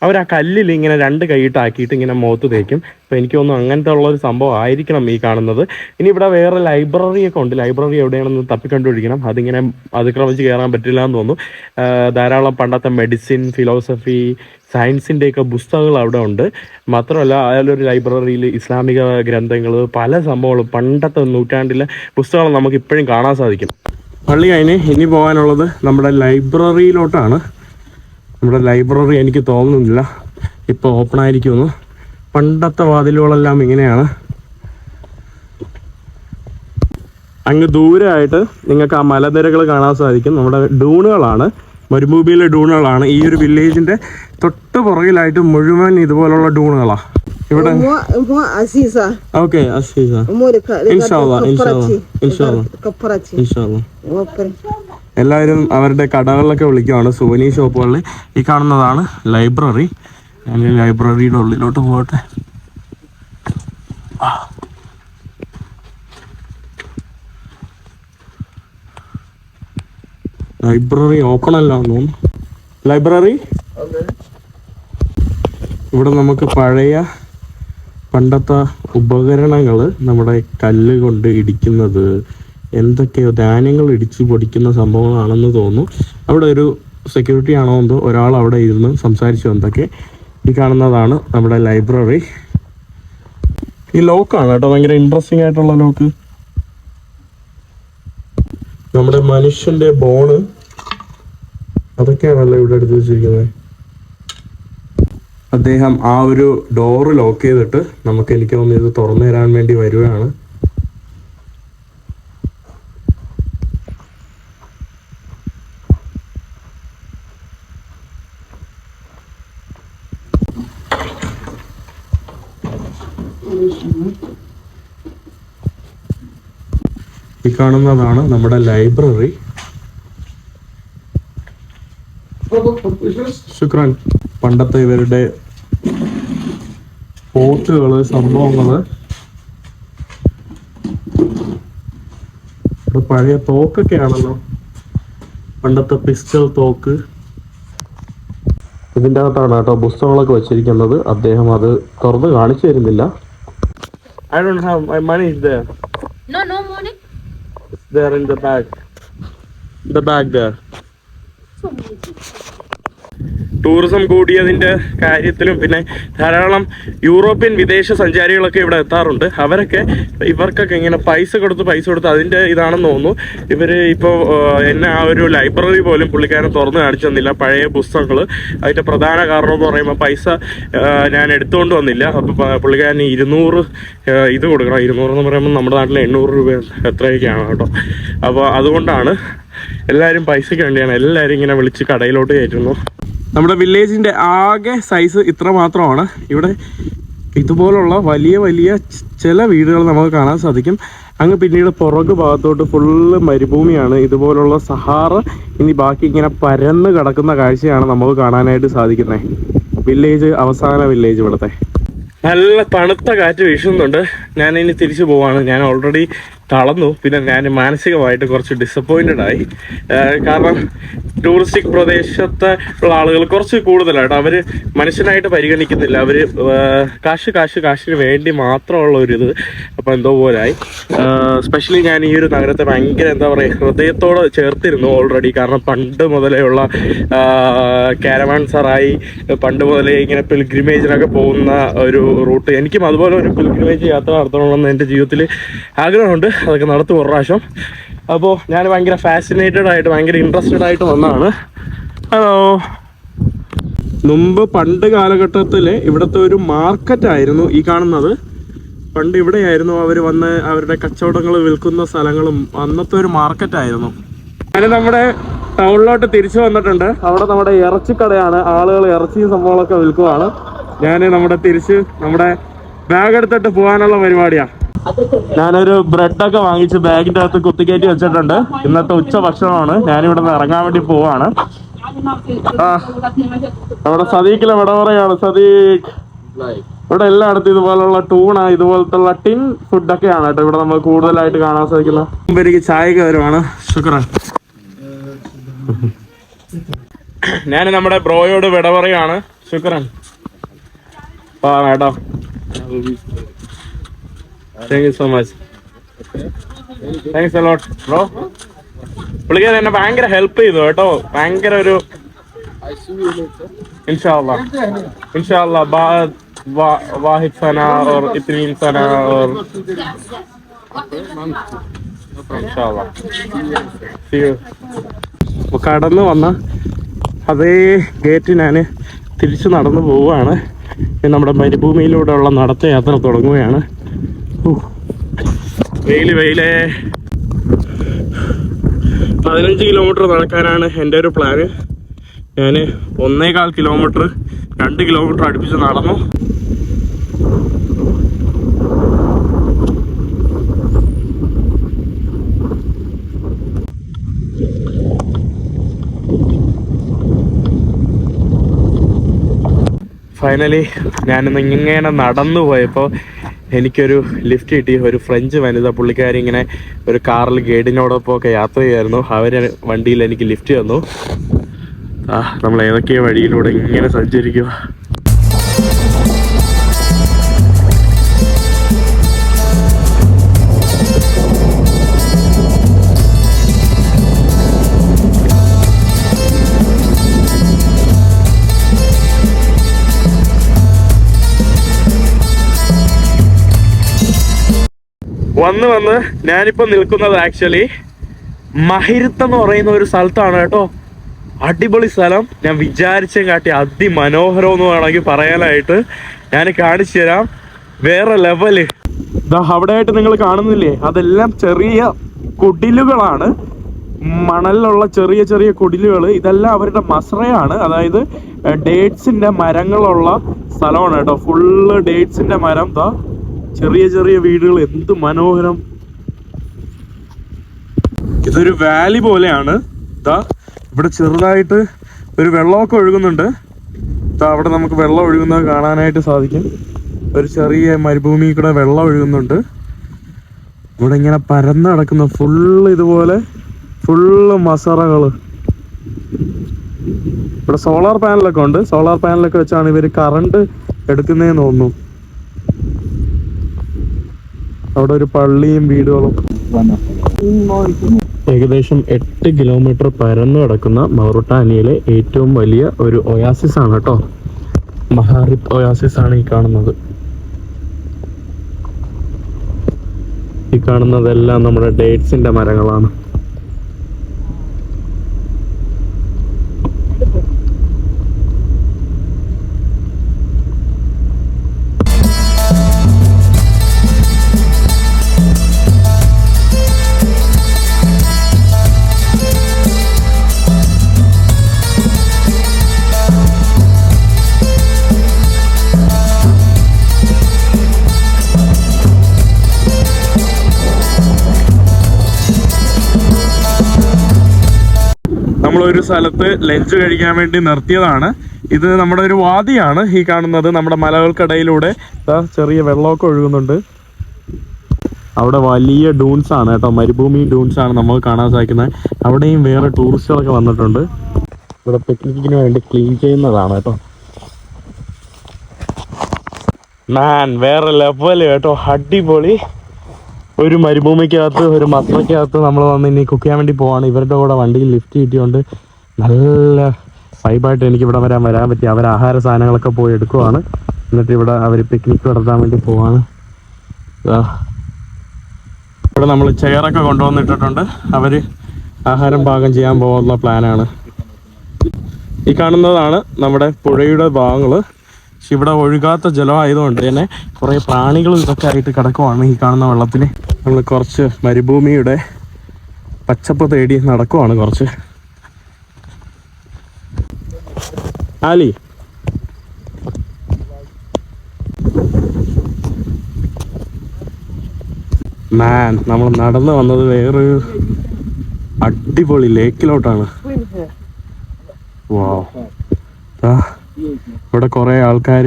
അവർ ആ കല്ലിൽ ഇങ്ങനെ 2 കൈയിട്ട് ആക്കിയിട്ട് ഇങ്ങനെ മുഖത്ത് തേക്കും. അപ്പോൾ എനിക്ക് തോന്നുന്നു അങ്ങനത്തെ ഉള്ളൊരു സംഭവം ആയിരിക്കണം ഈ കാണുന്നത്. ഇനി ഇവിടെ വേറെ ലൈബ്രറി ഒക്കെ ഉണ്ട്. ലൈബ്രറി എവിടെയാണെന്ന് തപ്പിക്കണ്ടുപിടിക്കണം. അതിങ്ങനെ അതിക്രമിച്ച് കയറാൻ പറ്റില്ല എന്ന് തോന്നുന്നു. ധാരാളം പണ്ടത്തെ മെഡിസിൻ, ഫിലോസഫി, സയൻസിൻ്റെയൊക്കെ പുസ്തകങ്ങൾ അവിടെ ഉണ്ട്. മാത്രമല്ല അതിലൊരു ലൈബ്രറിയിൽ ഇസ്ലാമിക ഗ്രന്ഥങ്ങൾ, പല സംഭവങ്ങളും പണ്ടത്തെ നൂറ്റാണ്ടിലെ പുസ്തകങ്ങൾ നമുക്ക് ഇപ്പോഴും കാണാൻ സാധിക്കും. പള്ളി കഴിഞ്ഞ് ഇനി പോകാനുള്ളത് നമ്മുടെ ലൈബ്രറിയിലോട്ടാണ്. നമ്മുടെ ലൈബ്രറി എനിക്ക് തോന്നുന്നില്ല ഇപ്പോൾ ഓപ്പൺ ആയിരിക്കുമെന്ന്. പണ്ടത്തെ വാതിലുകളെല്ലാം ഇങ്ങനെയാണ്. അങ്ങ് ദൂരമായിട്ട് നിങ്ങൾക്ക് ആ മലനിരകൾ കാണാൻ സാധിക്കും. നമ്മുടെ ഡൂണുകളാണ്, മരുഭൂമിയിലെ ഡൂണുകളാണ്. ഈ ഒരു വില്ലേജിൻ്റെ തൊട്ട് പുറകിലായിട്ട് മുഴുവൻ ഇതുപോലുള്ള ഡൂണുകളാണ്. ഇവിടെ ഓക്കെ എല്ലാവരും അവരുടെ കടകളിലൊക്കെ വിളിക്കുവാണ്, സുവനീ ഷോപ്പുകളിൽ. ഈ കാണുന്നതാണ് ലൈബ്രറി. ഞാൻ ലൈബ്രറിയുടെ ഉള്ളിലോട്ട് പോകട്ടെ. ലൈബ്രറി ഓപ്പൺ അല്ല തോന്നുന്നു. ലൈബ്രറി ഇവിടെ നമുക്ക് പഴയ പണ്ടത്തെ ഉപകരണങ്ങൾ, നമ്മുടെ കല്ല് കൊണ്ട് ഇടിക്കുന്നത്, എന്തൊക്കെയോ ധാന്യങ്ങൾ ഇടിച്ചു പൊടിക്കുന്ന സംഭവങ്ങളാണെന്ന് തോന്നുന്നു. അവിടെ ഒരു സെക്യൂരിറ്റി ആണോ എന്തോ ഒരാൾ അവിടെ ഇരുന്ന് സംസാരിച്ചു എന്തൊക്കെ. ഈ കാണുന്നതാണ് നമ്മുടെ ലൈബ്രറി. ഈ ലോക്കാണ് കേട്ടോ, ഭയങ്കര ഇൻട്രസ്റ്റിംഗ് ആയിട്ടുള്ള ലോക്ക്. നമ്മുടെ മനുഷ്യന്റെ ബോണ് അതൊക്കെയാണല്ലോ ഇവിടെ എടുത്ത് വെച്ചിരിക്കുന്നത്. അദ്ദേഹം ആ ഒരു ഡോറ് ലോക്ക് ചെയ്തിട്ട് നമുക്ക്, എനിക്ക് തോന്നുന്നു, ഇത് തുറന്നു തരാൻ വേണ്ടി വരികയാണ്. ഈ കാണുന്നതാണ് നമ്മുടെ ലൈബ്രറി. ശുക്രാൻ. പണ്ടത്തെ ഇവരുടെ പോട്ടുകള്, സംഭവങ്ങള്, പഴയ തോക്കൊക്കെ ആണല്ലോ, പണ്ടത്തെ പിസ്റ്റൾ തോക്ക്. ഇതിൻ്റെ അകത്താണ് കേട്ടോ പുസ്തകങ്ങളൊക്കെ വെച്ചിരിക്കുന്നത്. അദ്ദേഹം അത് തുറന്ന് കാണിച്ചു തരുന്നില്ല. I don't have my money is there. No money. It's there in the bag. The bag there. Tourism കൂടിയതിൻ്റെ കാര്യത്തിലും പിന്നെ ധാരാളം യൂറോപ്യൻ വിദേശ സഞ്ചാരികളൊക്കെ ഇവിടെ എത്താറുണ്ട്. ഇവർക്കൊക്കെ ഇങ്ങനെ പൈസ കൊടുത്ത് അതിൻ്റെ ഇതാണെന്ന് തോന്നുന്നു. ഇവർ ഇപ്പോൾ എന്നെ ആ ഒരു ലൈബ്രറി പോലും പുള്ളിക്കാരൻ തുറന്ന് കാണിച്ചു തന്നില്ല. പഴയ പുസ്തകങ്ങൾ, അതിൻ്റെ പ്രധാന കാരണം എന്ന് പറയുമ്പോൾ പൈസ ഞാൻ എടുത്തുകൊണ്ട് വന്നില്ല. അപ്പോൾ പുള്ളിക്കാരന് 200 ഇത് കൊടുക്കണം. 200 എന്ന് പറയുമ്പോൾ നമ്മുടെ നാട്ടിൽ 800 രൂപ എത്രയൊക്കെയാണ് കേട്ടോ. അപ്പോൾ അതുകൊണ്ടാണ് എല്ലാവരും പൈസയ്ക്ക് വേണ്ടിയാണ് എല്ലാവരും ഇങ്ങനെ വിളിച്ച് കടയിലോട്ട് കയറ്റുന്നു. നമ്മുടെ വില്ലേജിൻ്റെ ആകെ സൈസ് ഇത്ര മാത്രമാണ്. ഇവിടെ ഇതുപോലുള്ള വലിയ വലിയ ചില വീടുകൾ നമുക്ക് കാണാൻ സാധിക്കും. അങ്ങ് പിന്നീട് പുറകു ഭാഗത്തോട്ട് ഫുള്ള് മരുഭൂമിയാണ്. ഇതുപോലുള്ള സഹാറ ഇനി ബാക്കി ഇങ്ങനെ പരന്ന് കിടക്കുന്ന കാഴ്ചയാണ് നമുക്ക് കാണാനായിട്ട് സാധിക്കുന്നത്. വില്ലേജ്, അവസാന വില്ലേജ് ഇവിടുത്തെ. നല്ല തണുത്ത കാറ്റ് വീശുന്നുണ്ട്. ഞാനിനി തിരിച്ചു പോവാണ്. ഞാൻ ഓൾറെഡി തളർന്നു. പിന്നെ ഞാൻ മാനസികമായിട്ട് കുറച്ച് ഡിസപ്പോയിൻറ്റഡ് ആയി. കാരണം ടൂറിസ്റ്റിക് പ്രദേശത്തെ ഉള്ള ആളുകൾ കുറച്ച് കൂടുതലായിട്ട് അവർ മനുഷ്യനായിട്ട് പരിഗണിക്കുന്നില്ല. അവർ കാശിന് വേണ്ടി മാത്രമുള്ള ഒരു ഇത്. അപ്പോൾ എന്തോ പോലായി. സ്പെഷ്യലി ഞാൻ ഈ ഒരു നഗരത്തെ ഭയങ്കര എന്താ പറയുക ഹൃദയത്തോട് ചേർത്തിരുന്നു ഓൾറെഡി. കാരണം പണ്ട് മുതലേ ഉള്ള കാരവാൻ സറായി, പണ്ട് മുതലേ ഇങ്ങനെ പിൽഗ്രിമേജിനൊക്കെ പോകുന്ന ഒരു റൂട്ട്. എനിക്കും അതുപോലെ ഒരു പിൽഗ്രിമേജ് യാത്ര നടത്തണമെന്ന് എൻ്റെ ജീവിതത്തിൽ ആഗ്രഹമുണ്ട്. അതൊക്കെ നടത്തും ഒരു പ്രാവശ്യം. അപ്പോൾ ഞാൻ ഭയങ്കര ഫാസിനേറ്റഡ് ആയിട്ട് ഭയങ്കര ഇൻട്രസ്റ്റഡ് ആയിട്ട് വന്നതാണ്. ഹലോ. മുമ്പ് പണ്ട് കാലഘട്ടത്തിൽ ഇവിടുത്തെ ഒരു മാർക്കറ്റായിരുന്നു ഈ കാണുന്നത്. പണ്ട് ഇവിടെയായിരുന്നു അവർ വന്ന് അവരുടെ കച്ചവടങ്ങൾ വിൽക്കുന്ന സ്ഥലങ്ങളും അന്നത്തെ ഒരു മാർക്കറ്റായിരുന്നു. ഞാൻ നമ്മുടെ ടൗണിലോട്ട് തിരിച്ചു വന്നിട്ടുണ്ട്. അവിടെ നമ്മുടെ ഇറച്ചിക്കടയാണ്. ആളുകൾ ഇറച്ചിയും സംഭവങ്ങളൊക്കെ വിൽക്കുവാണ്. ഞാൻ നമ്മുടെ ബാഗ് എടുത്തിട്ട് പോകാനുള്ള പരിപാടിയാണ്. ഞാനൊരു ബ്രെഡൊക്കെ വാങ്ങിച്ച് ബാഗിൻ്റെ അകത്ത് കുത്തിക്കയറ്റി വെച്ചിട്ടുണ്ട്. ഇന്നത്തെ ഉച്ച ഭക്ഷണമാണ്. ഞാനിവിടെ നിന്ന് ഇറങ്ങാൻ വേണ്ടി പോവാണ്. നമ്മുടെ സദീഖിലെ വിടവറയാണ്. സദീഖ് ഇവിടെ എല്ലായിടത്തും ഇതുപോലുള്ള ടൂണ, ഇതുപോലത്തുള്ള ടിൻ ഫുഡൊക്കെയാണ് കേട്ടോ ഇവിടെ നമ്മൾ കൂടുതലായിട്ട് കാണാൻ സാധിക്കുന്നത്. മുമ്പ് എനിക്ക് ചായക്ക് വരുവാണ്. ശുക്രാൻ. ഞാൻ നമ്മുടെ ബ്രോയോട് വിടവറയാണ്. ശുക്രാൻ. കേട്ടോ. Thank you so much. Thanks a lot, bro. പുള്ളിക്കാരൻ എന്നെ ഭയങ്കര ഹെൽപ്പ് ചെയ്തു കേട്ടോ. ഭയങ്കര ഒരു ഇൻഷാല്ലാ വാഹിദ് സന ഓർ ഇത്രീൻ സന ഓർ ഇൻഷാല്ലാ see you. കടന്നു വന്ന അതേ ഗേറ്റ് ഞാൻ തിരിച്ചു നടന്നു പോവുകയാണ്. നമ്മുടെ മരുഭൂമിയിലൂടെയുള്ള നടത്ത യാത്ര തുടങ്ങുകയാണ്. വെയിലേ 15 കിലോമീറ്റർ നടക്കാനാണ് എൻ്റെ ഒരു പ്ലാന്. ഞാൻ 1.25 കിലോമീറ്റർ 2 കിലോമീറ്റർ അടുപ്പിച്ച് നടന്നു. ഫൈനലി ഞാനിന്ന് ഇങ്ങനെ നടന്നു പോയപ്പോൾ എനിക്കൊരു ലിഫ്റ്റ് കിട്ടി. ഒരു ഫ്രഞ്ച് വനിത, പുള്ളിക്കാരി ഇങ്ങനെ ഒരു കാറിൽ ഗൈഡിനോടൊപ്പം ഒക്കെ യാത്ര ചെയ്യായിരുന്നു. അവർ വണ്ടിയിൽ എനിക്ക് ലിഫ്റ്റ് തന്നു. നമ്മൾ ഏതൊക്കെയോ വഴിയിലൂടെ ഇങ്ങനെ സഞ്ചരിക്കുക. വന്ന് ഞാനിപ്പോൾ നിൽക്കുന്നത് ആക്ച്വലി മഹിരത്ത് എന്ന് പറയുന്ന ഒരു സ്ഥലത്താണ് കേട്ടോ. അടിപൊളി സ്ഥലം. ഞാൻ വിചാരിച്ചും കാട്ടി അതിമനോഹരം എന്ന് വേണമെങ്കിൽ പറയാനായിട്ട്. ഞാൻ കാണിച്ചു തരാം. വേറെ ലെവല്. അവിടെയായിട്ട് നിങ്ങൾ കാണുന്നില്ലേ, അതെല്ലാം ചെറിയ കുടിലുകളാണ്. മണലിലുള്ള ചെറിയ ചെറിയ കുടിലുകൾ. ഇതെല്ലാം അവരുടെ മസ്രയാണ്. അതായത് ഡേറ്റ്സിന്റെ മരങ്ങളുള്ള സ്ഥലമാണ് കേട്ടോ. ഫുള്ള് ഡേറ്റ്സിന്റെ മരം. ചെറിയ ചെറിയ വീടുകൾ. എന്ത് മനോഹരം. ഇതൊരു വാലി പോലെയാണ്. ഇവിടെ ചെറുതായിട്ട് ഒരു വെള്ളമൊക്കെ ഒഴുകുന്നുണ്ട്. അവിടെ നമുക്ക് വെള്ളം ഒഴുകുന്നത് കാണാനായിട്ട് സാധിക്കും. ഒരു ചെറിയ മരുഭൂമി കൂടെ വെള്ളം ഒഴുകുന്നുണ്ട്. ഇവിടെ ഇങ്ങനെ പരന്ന് കിടക്കുന്ന ഫുള്ള് ഇതുപോലെ ഫുള്ള് മസറകൾ. ഇവിടെ സോളാർ പാനലൊക്കെ ഉണ്ട്. സോളാർ പാനലൊക്കെ വെച്ചാണ് ഇവർ കറണ്ട് എടുക്കുന്നതെന്ന് തോന്നുന്നു. അവിടെ ഒരു പള്ളിയും വീടുകളും. ഏകദേശം 8 കിലോമീറ്റർ പരന്നു കിടക്കുന്ന മൗറിട്ടാനിയയിലെ ഏറ്റവും വലിയ ഒരു ഒയാസിസ് ആണ് കേട്ടോ. മഹാറിബ് ഒയാസിസ് ആണ് ഈ കാണുന്നത്. ഈ കാണുന്നതെല്ലാം നമ്മുടെ ഡേറ്റ്സിന്റെ മരങ്ങളാണ്. നമ്മളൊരു സ്ഥലത്ത് ലഞ്ച് കഴിക്കാൻ വേണ്ടി നിർത്തിയതാണ്. ഇത് നമ്മുടെ ഒരു വാദിയാണ് ഈ കാണുന്നത്. നമ്മുടെ മലകൾക്കിടയിലൂടെ ചെറിയ വെള്ളമൊക്കെ ഒഴുകുന്നുണ്ട്. അവിടെ വലിയ ഡൂൺസ് ആണ് കേട്ടോ, മരുഭൂമി ഡൂൺസ് ആണ് നമുക്ക് കാണാൻ സാധിക്കുന്നത്. അവിടെയും വേറെ ടൂറിസ്റ്റുകളൊക്കെ വന്നിട്ടുണ്ട്. ഇവിടെ പിക്നിക്കിന് വേണ്ടി ക്ലീൻ ചെയ്യുന്നതാണ് കേട്ടോ. വേറെ ലെവല് കേട്ടോ, അടിപൊളി. ഒരു മരുഭൂമിക്കകത്ത് ഒരു മത്രയ്ക്കകത്ത് നമ്മൾ വന്ന് ഇനി കുക്ക് ചെയ്യാൻ വേണ്ടി പോവാണ്. ഇവരുടെ കൂടെ വണ്ടിയിൽ ലിഫ്റ്റ് കിട്ടിയോണ്ട് നല്ല വൈബായിട്ട് എനിക്ക് ഇവിടെ വരാൻ പറ്റി. അവർ ആഹാര സാധനങ്ങളൊക്കെ പോയി എടുക്കുവാണ്. എന്നിട്ട് ഇവിടെ അവർ പിക്നിക്ക് നടത്താൻ വേണ്ടി പോവാണ്. ഇവിടെ നമ്മൾ ചെയറൊക്കെ കൊണ്ടുവന്നിട്ടിട്ടുണ്ട്. അവർ ആഹാരം പാകം ചെയ്യാൻ പോകുന്ന പ്ലാനാണ്. ഈ കാണുന്നതാണ് നമ്മുടെ പുഴയുടെ ഭാഗങ്ങൾ. പക്ഷെ ഇവിടെ ഒഴുകാത്ത ജലമായതുകൊണ്ട് തന്നെ കുറേ പ്രാണികളും ഇതൊക്കെ ആയിട്ട് കിടക്കുവാണ് ഈ കാണുന്ന വെള്ളത്തിൽ. നമ്മൾ കുറച്ച് മരുഭൂമിയുടെ പച്ചപ്പ് തേടി നടക്കുവാണ്. കുറച്ച് ആലി നമ്മൾ നടന്നു വന്നത് വേറൊരു അടിപൊളി ലേക്കിലോട്ടാണ്. ഇവിടെ കുറെ ആൾക്കാർ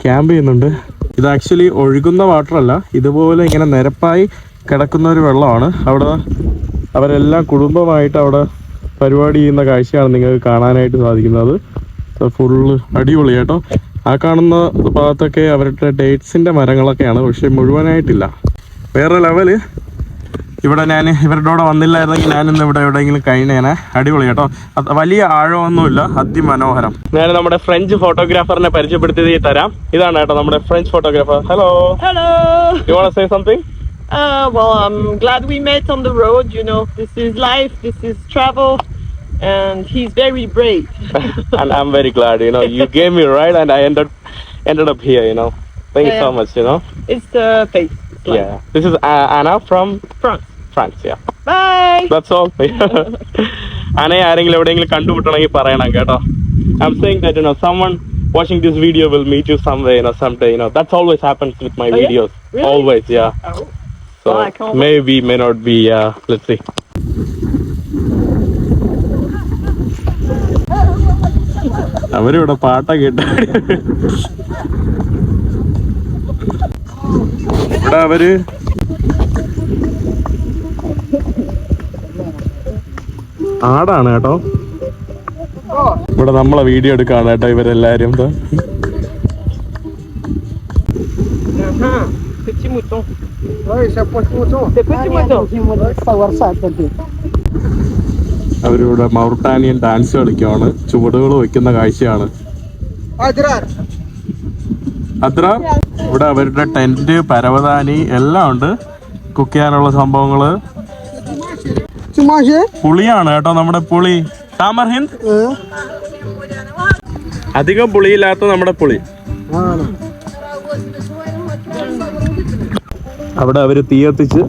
ക്യാമ്പ് ചെയ്യുന്നുണ്ട്. ഇത് ആക്ച്വലി ഒഴുകുന്ന വാട്ടറല്ല, ഇതുപോലെ ഇങ്ങനെ നിരപ്പായി കിടക്കുന്ന ഒരു വെള്ളമാണ്. അവിടെ അവരെല്ലാം കുടുംബമായിട്ട് അവിടെ പരിപാടി ചെയ്യുന്ന കാഴ്ചയാണ് നിങ്ങൾക്ക് കാണാനായിട്ട് സാധിക്കുന്നത്. ഫുള്ള് അടിപൊളി കേട്ടോ. ആ കാണുന്ന ഭാഗത്തൊക്കെ അവരുടെ ഡേറ്റ്സിന്റെ മരങ്ങളൊക്കെയാണ്, പക്ഷെ മുഴുവനായിട്ടില്ല. വേറെ ലെവല്. ഇവിടെ ഞാൻ ഇവരുടെ കൂടെ വന്നില്ലായിരുന്നെങ്കിൽ ഞാനിന്ന് ഇവിടെ എവിടെയെങ്കിലും കഴിഞ്ഞേനെ. അടിപൊളി കേട്ടോ. വലിയ ആഴമൊന്നുമില്ല, അതിമനോഹരം. ഞാൻ നമ്മുടെ ഫ്രഞ്ച് ഫോട്ടോഗ്രാഫറിനെ പരിചയപ്പെടുത്തി തരാം. ഇതാണ് കേട്ടോ നമ്മുടെ French photographer. Hello. Hello. You want to say something? Well, I'm glad we met on the road. You know, this is life, this is travel, and he's very brave. And I'm very glad, you gave me a ride and I ended up here, Thank you so much, It's the face. It's life. Yeah. This is Anna from France, yeah. Bye. That's all. Anna ആരെങ്കിലും എവിടെയെങ്കിലും കണ്ടുമുട്ടണമെങ്കിൽ പറയണം കേട്ടോ. I'm saying that, someone watching this video will meet you somewhere, someday, That's always happens with my videos. Yeah? Really? Always, yeah. Oh. So Well, I can't maybe, may not be, yeah. Let's see. അവരിവിടെ പാട്ടൊക്കെ ഇട്ട ഇവിടെ അവര് ആടാണ് കേട്ടോ. ഇവിടെ നമ്മളെ video എടുക്കാണ് കേട്ടോ ഇവരെല്ലാരും. Petit mouton. Oui, c'est petit mouton. C'est petit mouton. അവരിവിടെ മൗറിട്ടാനിയൻ ഡാൻസ് കളിക്കുവാണ്. ചുവടുകൾ വെക്കുന്ന കാഴ്ചയാണ്. അത്ര ഇവിടെ അവരുടെ ടെന്റ്, പരവതാനി എല്ലാം ഉണ്ട്. കുക്ക് ചെയ്യാനുള്ള സംഭവങ്ങള്. പുളിയാണ് കേട്ടോ നമ്മുടെ പുളി. താമർ ഹിന്ദ്. അധികം പുളിയില്ലാത്ത നമ്മുടെ പുളി. അവിടെ അവര് തീ കത്തിച്ച്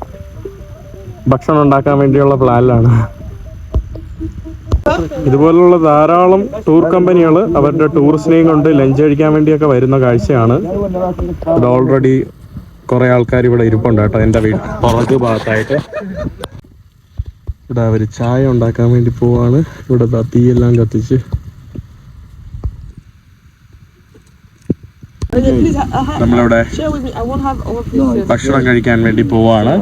ഭക്ഷണം ഉണ്ടാക്കാൻ വേണ്ടിയുള്ള പ്ലാനിലാണ്. ഇതുപോലുള്ള ധാരാളം ടൂർ കമ്പനികൾ അവരുടെ ടൂറിസ്റ്റിനെയും കൊണ്ട് ലഞ്ച് കഴിക്കാൻ വേണ്ടിയൊക്കെ വരുന്ന കാഴ്ചയാണ്. ഇവിടെ ഓൾറെഡി കുറെ ആൾക്കാർ ഇവിടെ ഇരിപ്പുണ്ട് കേട്ടോ. എൻ്റെ വീട് പുറകു ഭാഗത്തായിട്ട് ഇവിടെ അവർ ചായ ഉണ്ടാക്കാൻ വേണ്ടി പോവാണ്. ഇവിടെ തീയെല്ലാം കത്തിച്ച് നമ്മളിവിടെ Share with me. I won't have all of this. ഭക്ഷണം കഴിക്കാൻ വേണ്ടി പോവാണ്.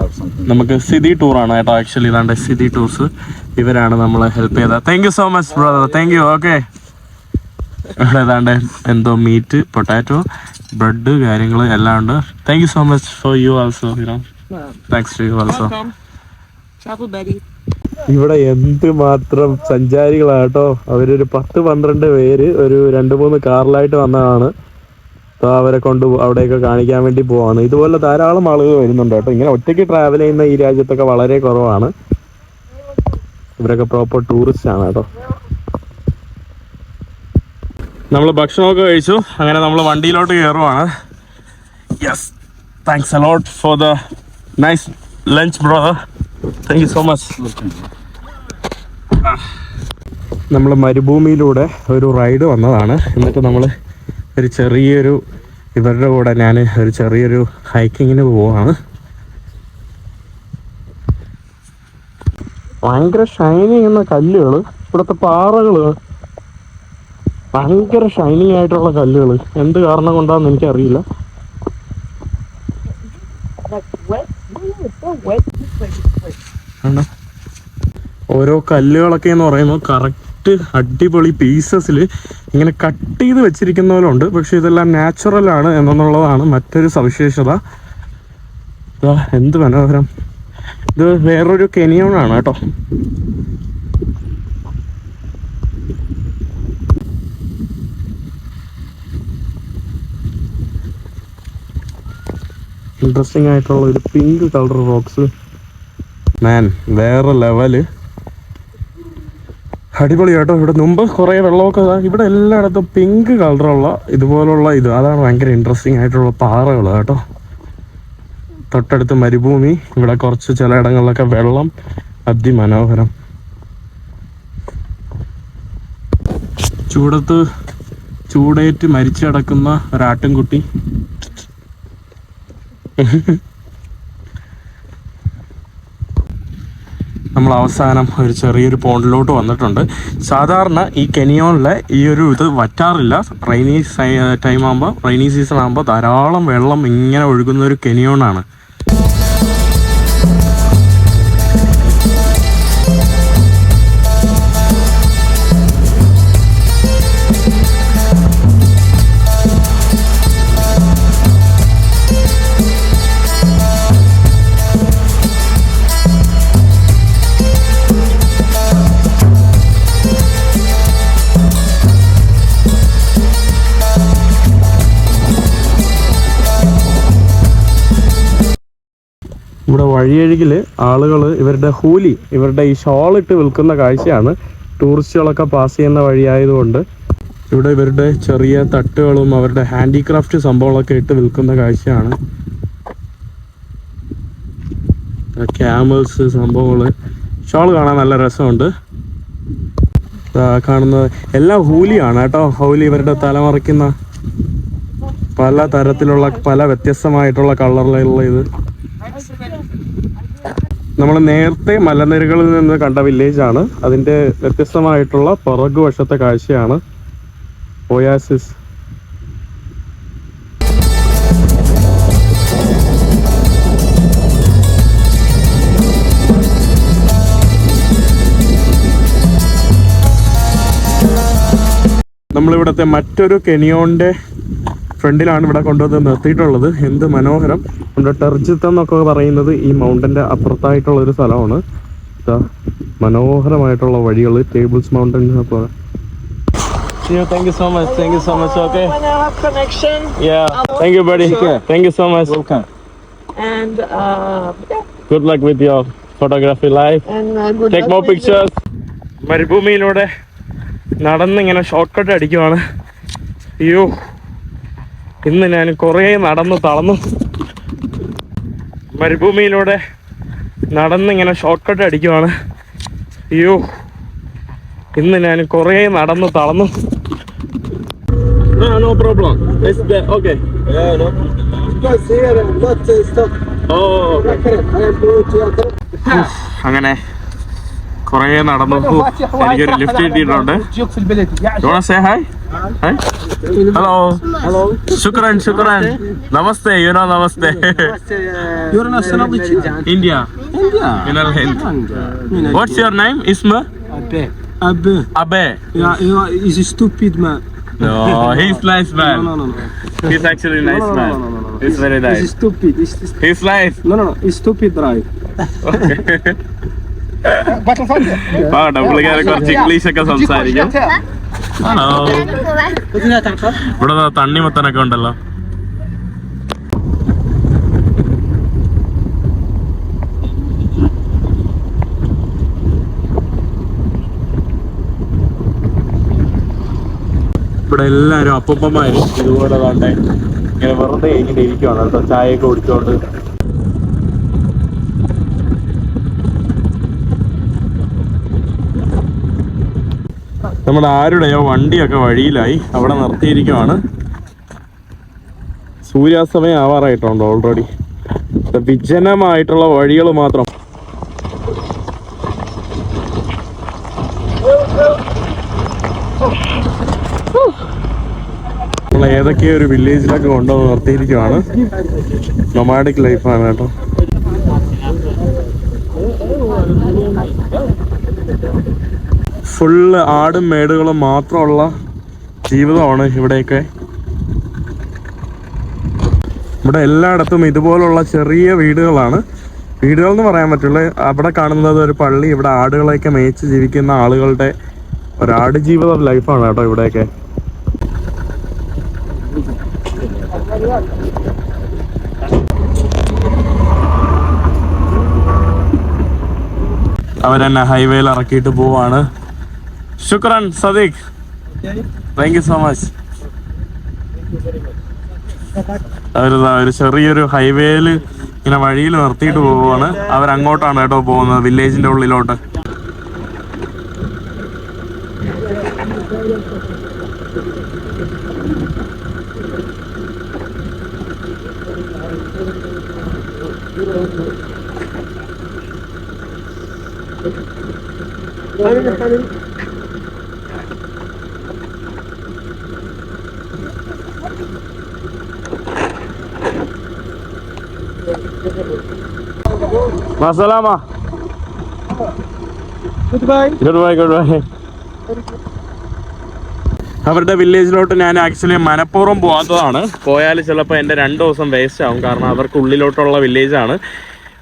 നമുക്ക് സിതി ടൂറാണ് കേട്ടോ. ആക്ച്വലി ഇതാണ്ട് സിതി ടൂർസ് ഇവരാണ് നമ്മളെ ഹെൽപ്പ് ചെയ്തത്. Thank you so much brother, thank you. Okay, ഇവിടെ ഏതാണ്ട് എന്തോ മീറ്റ്, പൊട്ടാറ്റോ, ബ്രെഡ് കാര്യങ്ങൾ എല്ലാം ഉണ്ട്. Thank you so much for you also, thanks to you also. Travel buddy. ഇവിടെ എന്തുമാത്രം സഞ്ചാരികളാട്ടോ. അവരൊരു 10-12 പേര് ഒരു 2-3 കാറിലായിട്ട് വന്നതാണ്. അപ്പോൾ അവരെ കൊണ്ട് അവിടെയൊക്കെ കാണിക്കാൻ വേണ്ടി പോവാണ്. ഇതുപോലെ ധാരാളം ആളുകൾ വരുന്നുണ്ട് കേട്ടോ. ഇങ്ങനെ ഒറ്റയ്ക്ക് ട്രാവൽ ചെയ്യുന്ന ഈ രാജ്യത്തൊക്കെ വളരെ കുറവാണ്. ഇവരൊക്കെ പ്രോപ്പർ ടൂറിസ്റ്റ് ആണ് കേട്ടോ. നമ്മൾ ഭക്ഷണമൊക്കെ കഴിച്ചു. അങ്ങനെ നമ്മൾ വണ്ടിയിലോട്ട് കയറുവാണ്. Yes, thanks a lot for the nice lunch brother, thank you so much. നമ്മൾ മരുഭൂമിയിലൂടെ ഒരു റൈഡ് വന്നതാണ്. എന്നിട്ട് നമ്മൾ ഒരു ചെറിയൊരു ഇവരുടെ കൂടെ ഞാൻ ഒരു ചെറിയൊരു ഹൈക്കിങ്ങിന് പോവാണ്. ഭയങ്കര ഷൈനിങ് എന്ന കല്ലുകൾ, ഇവിടുത്തെ പാറകൾ ഭയങ്കര ഷൈനിങ് ആയിട്ടുള്ള കല്ലുകൾ. എന്ത് കാരണം കൊണ്ടാണെന്ന് എനിക്കറിയില്ല. ഓരോ കല്ലുകളൊക്കെ എന്ന് പറയുമ്പോൾ കറക്റ്റ് അടിപൊളി പീസസിൽ ഇങ്ങനെ കട്ട് ചെയ്ത് വെച്ചിരിക്കുന്ന പോലെ ഉണ്ട്. പക്ഷെ ഇതെല്ലാം നാച്ചുറൽ ആണ് എന്നുള്ളതാണ് മറ്റൊരു സവിശേഷത. എന്ത് മനോഹരം. ഇത് വേറൊരു കെനിയോണാണ് കേട്ടോ. ഇൻട്രസ്റ്റിംഗ് ആയിട്ടുള്ള ഒരു പിങ്ക് കളർ റോക്സ്, മാൻ വേറെ ലെവല്, അടിപൊളി കേട്ടോ. ഇവിടെ മുമ്പ് കുറേ വെള്ളമൊക്കെ ഇവിടെ എല്ലായിടത്തും പിങ്ക് കളറുള്ള ഇതുപോലുള്ള അതാണ് ഭയങ്കര ഇൻട്രസ്റ്റിംഗ് ആയിട്ടുള്ള പാറകൾ കേട്ടോ. തൊട്ടടുത്ത് മരുഭൂമി, ഇവിടെ കുറച്ച് ചിലയിടങ്ങളിലൊക്കെ വെള്ളം, അതിമനോഹരം. ചൂടേറ്റ് മരിച്ചു കിടക്കുന്ന ഒരാട്ടിൻകുട്ടി. നമ്മൾ അവസാനം ഒരു ചെറിയൊരു പോണ്ടിലോട്ട് വന്നിട്ടുണ്ട്. സാധാരണ ഈ കെനിയോണിലെ ഈ ഒരു ഇത് വറ്റാറില്ല. റെയിനി ടൈം ആകുമ്പോൾ, റെയിനി സീസൺ ആകുമ്പോൾ ധാരാളം വെള്ളം ഇങ്ങനെ ഒഴുകുന്ന ഒരു കെനിയോണാണ്. ഇവിടെ വഴിയരികിൽ ആളുകൾ ഇവരുടെ ഈ ഷോളിട്ട് വിൽക്കുന്ന കാഴ്ചയാണ്. ടൂറിസ്റ്റുകളൊക്കെ പാസ് ചെയ്യുന്ന വഴിയായതുകൊണ്ട് ഇവിടെ ഇവരുടെ ചെറിയ തട്ടുകളും അവരുടെ ഹാൻഡിക്രാഫ്റ്റ് സംഭവങ്ങളൊക്കെ ഇട്ട് വിൽക്കുന്ന കാഴ്ചയാണ്. ക്യാമൽസ് സംഭവങ്ങൾ, ഷോൾ കാണാൻ നല്ല രസമുണ്ട്. കാണുന്നത് എല്ലാം ഹൂലിയാണ് കേട്ടോ. ഹൂലി ഇവരുടെ തലമറയ്ക്കുന്ന പല തരത്തിലുള്ള പല വ്യത്യസ്തമായിട്ടുള്ള കളറിലുള്ള ഇത്. നമ്മൾ നേരത്തെ മലനിരകളിൽ നിന്ന് കണ്ട വില്ലേജാണ്. അതിൻ്റെ വ്യത്യസ്തമായിട്ടുള്ള പുറകുവശത്തെ കാഴ്ചയാണ് ഒയാസിസ്. നമ്മളിവിടുത്തെ മറ്റൊരു കെനിയോണിൻ്റെ ഫ്രണ്ടിലാണ് ഇവിടെ കൊണ്ടുവന്ന് നിർത്തിയിട്ടുള്ളത്. എന്ത് മനോഹരം. നമ്മുടെ ടെർജിത്ത് എന്നൊക്കെ പറയുന്നത് ഈ മൗണ്ടൻ്റെ അപ്പുറത്തായിട്ടുള്ള ഒരു സ്ഥലമാണ്. മനോഹരമായിട്ടുള്ള വഴികൾ, tables mountain. Thank you so much. Thank you so much. Okay. When I have connection. Yeah. Thank you, buddy. Thank you so much. Welcome. And Good luck with your photography life. and good Take luck more with pictures. മരുഭൂമിയിലൂടെ നടന്നിങ്ങനെ short cut അടിക്കുവാണ്. അയ്യോ, ഇന്ന് ഞാൻ കുറേ നടന്ന് തളർന്നു. മരുഭൂമിയിലൂടെ നടന്നിങ്ങനെ short cut അടിക്കുവാണ്. അയ്യോ, ഇന്ന് ഞാൻ കുറേ നടന്ന് തളർന്നു. No problem. It's there. Okay. Yeah, no. Because here not stuff. Oh. I am going to അങ്ങനെ കുറേ നടന്നു. എനിക്കൊരു ലിഫ്റ്റ് കിട്ടിയിട്ടുണ്ട്. സേ ഹായ് ഹായ് ഹലോ ശുക്രൻ ശുക്രൻ നമസ്തേ യുനോ namaste Your nationality? India India. മിനൽ ഹിന്ദ്. വാട്ട്സ് യുവർ നെയിം ഇസ്മ? Abe. Abe. Yeah, he's a stupid man. No, he's nice man. No. He's actually nice man. No. He's very He's nice. stupid. He's nice. No. He's stupid, right? ആ പുള്ളിക്കാരെ കുറച്ച് English ഒക്കെ സംസാരിക്കും. Hello ഇവിടെ തണ്ണിമത്തനൊക്കെ ഉണ്ടല്ലോ. ഇവിടെ എല്ലാരും അപ്പൂപ്പന്മാര് ഇതുപോലെ താണ്ടെ ഇങ്ങനെ വെറുതെ ഇങ്ങനെ ഇരിക്കുവാണ് കേട്ടോ, ചായയൊക്കെ കുടിച്ചോണ്ട്. നമ്മുടെ ആരുടെയോ വണ്ടിയൊക്കെ വഴിയിലായി, അവിടെ നിർത്തിയിരിക്കുവാണ്. സൂര്യാസ്തമയം ആവാറായിട്ടുണ്ട് ഓൾറെഡി. വിജനമായിട്ടുള്ള വഴികൾ മാത്രം. നമ്മൾ ഏതൊക്കെയോ ഒരു വില്ലേജിലൊക്കെ കൊണ്ടുവന്ന് നിർത്തിയിരിക്കുവാണ്. നൊമാഡിക് ലൈഫാണ് കേട്ടോ. ഫുള്ള് ആടും മേടുകളും മാത്രമുള്ള ജീവിതമാണ് ഇവിടെയൊക്കെ. ഇവിടെ എല്ലായിടത്തും ഇതുപോലുള്ള ചെറിയ വീടുകളാണ്. വീടുകൾ എന്ന് പറയാൻ പറ്റില്ല. അവിടെ കാണുന്നത് ഒരു പള്ളി. ഇവിടെ ആടുകളെയൊക്കെ മേയിച്ച് ജീവിക്കുന്ന ആളുകളുടെ ഒരാട് ജീവിത ലൈഫാണ് കേട്ടോ ഇവിടെയൊക്കെ. അവരെന്നെ ഹൈവേയിൽ ഇറക്കിയിട്ട് പോവാണ്. ശുക്രൻ Sadiq, thank you so much. അവരിതാ ഒരു ചെറിയൊരു ഹൈവേയിൽ ഇങ്ങനെ വഴിയിൽ നിർത്തിയിട്ട് പോവാണ്. അവരങ്ങോട്ടാണ് കേട്ടോ പോകുന്നത്, വില്ലേജിന്റെ ഉള്ളിലോട്ട്. Masalama. Goodbye. Goodbye. അവരുടെ വില്ലേജിലോട്ട് ഞാൻ ആക്ച്വലി മനഃപൂർവ്വം പോകാത്തതാണ്. പോയാൽ ചിലപ്പോൾ എൻ്റെ 2 ദിവസം വേസ്റ്റ് ആവും. കാരണം അവർക്ക് ഉള്ളിലോട്ടുള്ള വില്ലേജാണ്.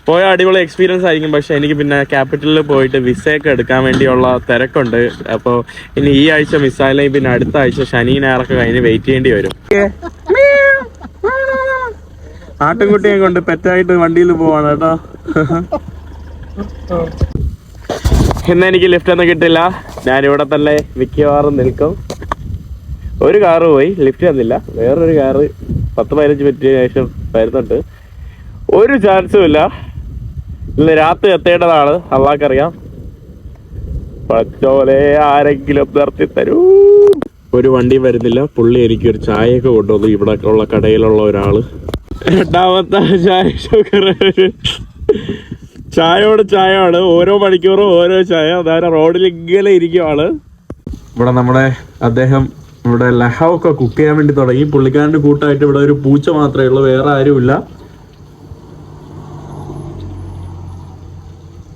പോയാൽ അടിപൊളി എക്സ്പീരിയൻസ് ആയിരിക്കും. പക്ഷേ എനിക്ക് പിന്നെ ക്യാപിറ്റലിൽ പോയിട്ട് വിസയൊക്കെ എടുക്കാൻ വേണ്ടിയുള്ള തിരക്കുണ്ട്. അപ്പോൾ ഇനി ഈ ആഴ്ച മിസ്സായില്ലെങ്കിൽ പിന്നെ അടുത്ത ആഴ്ച ശനി ഞായറൊക്കെ കഴിഞ്ഞ് വെയിറ്റ് ചെയ്യേണ്ടി വരും. ആട്ടുംകുട്ടിയെ കൊണ്ട് പെറ്റായിട്ട് വണ്ടിയിൽ പോവാണ് കേട്ടോ. ഇന്ന് എനിക്ക് ലിഫ്റ്റ് ഒന്നും കിട്ടില്ല. ഞാനിവിടെ തന്നെ മിക്കവാറും നിൽക്കും. ഒരു കാറ് പോയി, ലിഫ്റ്റ് തന്നില്ല. വേറൊരു കാറ് 10-15 മിനിറ്റിന് ശേഷം വരുന്നുണ്ട്. ഒരു ചാൻസും ഇല്ല. ഇന്ന് രാത്രി എത്തേണ്ടതാണ്. അള്ളാഹ്ക്കറിയാം. പച്ചോലെ ആരെങ്കിലും നിർത്തി തരൂ. ഒരു വണ്ടി വരുന്നില്ല. പുള്ളി എനിക്കൊരു ചായയൊക്കെ കൊണ്ടുവന്നു. ഇവിടെ ഉള്ള കടയിലുള്ള ഒരാള്. 2ാമത്തെ ചായ ഷുഗർ. ചായയോട് ചായയാണ്. ഓരോ മണിക്കൂറും ഓരോ ചായ. അതായത് റോഡിൽ ഇങ്ങനെ ഇരിക്കുവാണ്. ഇവിടെ നമ്മുടെ അദ്ദേഹം ഇവിടെ ലഹവൊക്കെ കുക്ക് ചെയ്യാൻ വേണ്ടി തുടങ്ങി. പുള്ളിക്കാരൻ്റെ കൂട്ടായിട്ട് ഇവിടെ ഒരു പൂച്ച മാത്രമേ ഉള്ളൂ, വേറെ ആരുമില്ല.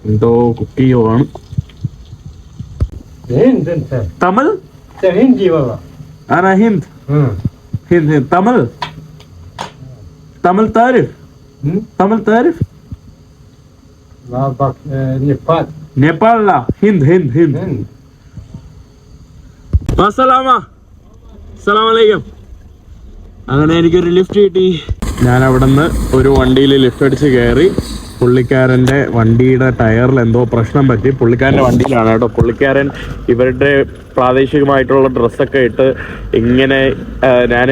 എന്തോ കുക്ക് ചെയ്യുവാണ്. തമിഴ് ഹിന്ദ് തമിഴ് തമിഴ് താരിഫ് തമിഴ് താരിഫ് നേപ്പാള ഹിന്ദ് അസ്സലാമലൈക്കും. അങ്ങനെ എനിക്കൊരു ലിഫ്റ്റ് കിട്ടി. ഞാൻ അവിടെ നിന്ന് ഒരു വണ്ടിയിൽ ലിഫ്റ്റ് അടിച്ച് കയറി. പുള്ളിക്കാരൻ്റെ വണ്ടിയുടെ ടയറിൽ എന്തോ പ്രശ്നം പറ്റി. പുള്ളിക്കാരൻ്റെ വണ്ടിയിലാണ് കേട്ടോ. പുള്ളിക്കാരൻ ഇവരുടെ പ്രാദേശികമായിട്ടുള്ള ഡ്രസ്സൊക്കെ ഇട്ട് ഇങ്ങനെ ഞാൻ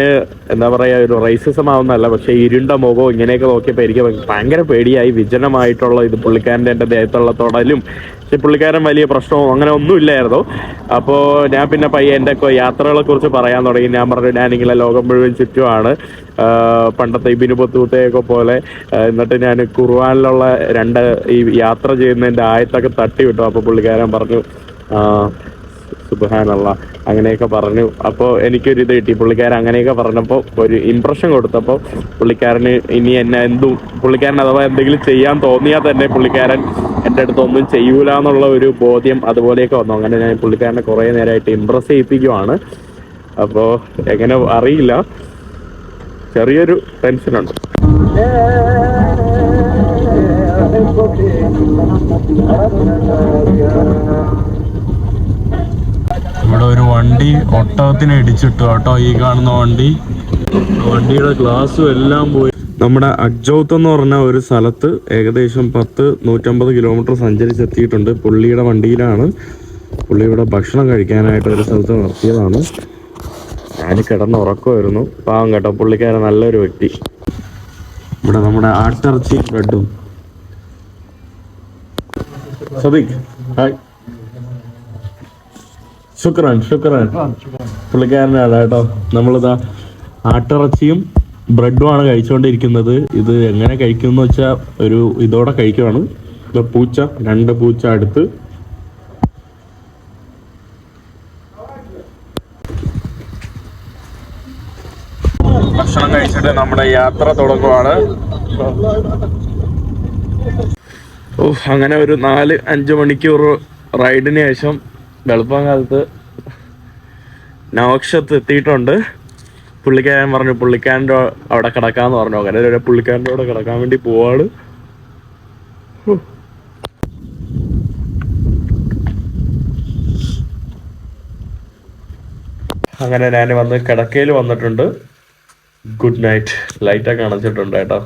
എന്താ പറയുക ഒരു റേസിസം ആവുന്നതല്ല, പക്ഷേ ഇരുണ്ട മുഖവും ഇങ്ങനെയൊക്കെ നോക്കിയപ്പോൾ എനിക്ക് ഭയങ്കര പേടിയായി. വിജനമായിട്ടുള്ള ഇത് പുള്ളിക്കാരൻ്റെ എൻ്റെ ദേഹത്തുള്ള തൊടലും, പക്ഷെ പുള്ളിക്കാരൻ വലിയ പ്രശ്നവും അങ്ങനെ ഒന്നുമില്ലായിരുന്നു. അപ്പോൾ ഞാൻ പിന്നെ പയ്യെ എൻ്റെ യാത്രകളെ കുറിച്ച് പറയാൻ തുടങ്ങി. ഞാൻ പറഞ്ഞു ഞാനിങ്ങനെ ലോകം മുഴുവൻ ചുറ്റുമാണ്, പണ്ടത്തെ ഇബിനു ബത്തൂത്തയൊക്കെ പോലെ. എന്നിട്ട് ഞാൻ ഖുർആനിലുള്ള 2 ഈ യാത്ര ചെയ്യുന്നതിൻ്റെ ആയത്തൊക്കെ തട്ടി വിട്ടു. അപ്പോൾ പുള്ളിക്കാരൻ പറഞ്ഞു സുബ്ഹാനല്ലാഹ് അങ്ങനെയൊക്കെ പറഞ്ഞു. അപ്പോൾ എനിക്കൊരു ഇത് കിട്ടി. പുള്ളിക്കാരൻ അങ്ങനെയൊക്കെ പറഞ്ഞപ്പോൾ ഒരു ഇമ്പ്രഷൻ കൊടുത്തപ്പോൾ പുള്ളിക്കാരന് ഇനി എന്നെ പുള്ളിക്കാരൻ അഥവാ എന്തെങ്കിലും ചെയ്യാൻ തോന്നിയാൽ തന്നെ പുള്ളിക്കാരൻ എൻ്റെ അടുത്ത് ഒന്നും ചെയ്യൂല എന്നുള്ള ഒരു ബോധ്യം അതുപോലെയൊക്കെ വന്നു. അങ്ങനെ ഞാൻ പുള്ളിക്കാരനെ കുറേ നേരമായിട്ട് ഇമ്പ്രസ് ചെയ്യിപ്പിക്കുവാണ്. അപ്പോൾ എങ്ങനെ അറിയില്ല, ചെറിയൊരു ടെൻഷനുണ്ട്. ഇവിടെ ഒരു വണ്ടി ഒട്ടകത്തിനെ ഇടിച്ചിട്ടു കേട്ടോ. ഈ കാണുന്ന വണ്ടിയുടെ ഗ്ലാസ്സും എല്ലാം പോയി. നമ്മുടെ അക്ജൗത്ത് എന്ന് പറഞ്ഞ ഒരു സ്ഥലത്ത് ഏകദേശം 150 കിലോമീറ്റർ സഞ്ചരിച്ചെത്തിയിട്ടുണ്ട്. പുള്ളിയുടെ വണ്ടിയിലാണ്. പുള്ളി ഇവിടെ ഭക്ഷണം കഴിക്കാനായിട്ട് ഒരു സ്ഥലത്ത് നിർത്തിയതാണ്. ഞാൻ കിടന്ന് ഉറക്കമായിരുന്നു. പാവം കേട്ടോ, പുള്ളിക്കാരൻ നല്ലൊരു വ്യക്തി. ഇവിടെ നമ്മുടെ ആട്ടിറച്ചി ബ്രെഡും. സദീഖ് ഹായ്, ശുക്രാൻ. പുള്ളിക്കാരനാണ് കേട്ടോ. നമ്മളിതാ ആട്ടിറച്ചിയും ബ്രെഡുമാണ് കഴിച്ചുകൊണ്ടിരിക്കുന്നത്. ഇത് എങ്ങനെ കഴിക്കുമെന്ന് വെച്ചാൽ ഒരു ഇതോടെ കഴിക്കുവാണ്. പൂച്ച 2 പൂച്ച അടുത്ത്. ഭക്ഷണം കഴിച്ചിട്ട് നമ്മുടെ യാത്ര തുടങ്ങുവാണ്. അങ്ങനെ ഒരു 4-5 മണിക്കൂർ റൈഡിന് ശേഷം വെളുപ്പം കാലത്ത് നൗക്ഷത്ത് എത്തിയിട്ടുണ്ട്. പുള്ളിക്കാരൻ പറഞ്ഞു പുള്ളിക്കാരൻ്റെ അവിടെ കിടക്കാന്ന് പറഞ്ഞു. അങ്ങനെ പുള്ളിക്കാരൻ്റെ അവിടെ കിടക്കാൻ വേണ്ടി പോവാണ്. അങ്ങനെ ഞാൻ വന്ന് കിടക്കയിൽ വന്നിട്ടുണ്ട്. Good night. ലൈറ്റൊക്കെ അണച്ചിട്ടുണ്ട് കേട്ടോ.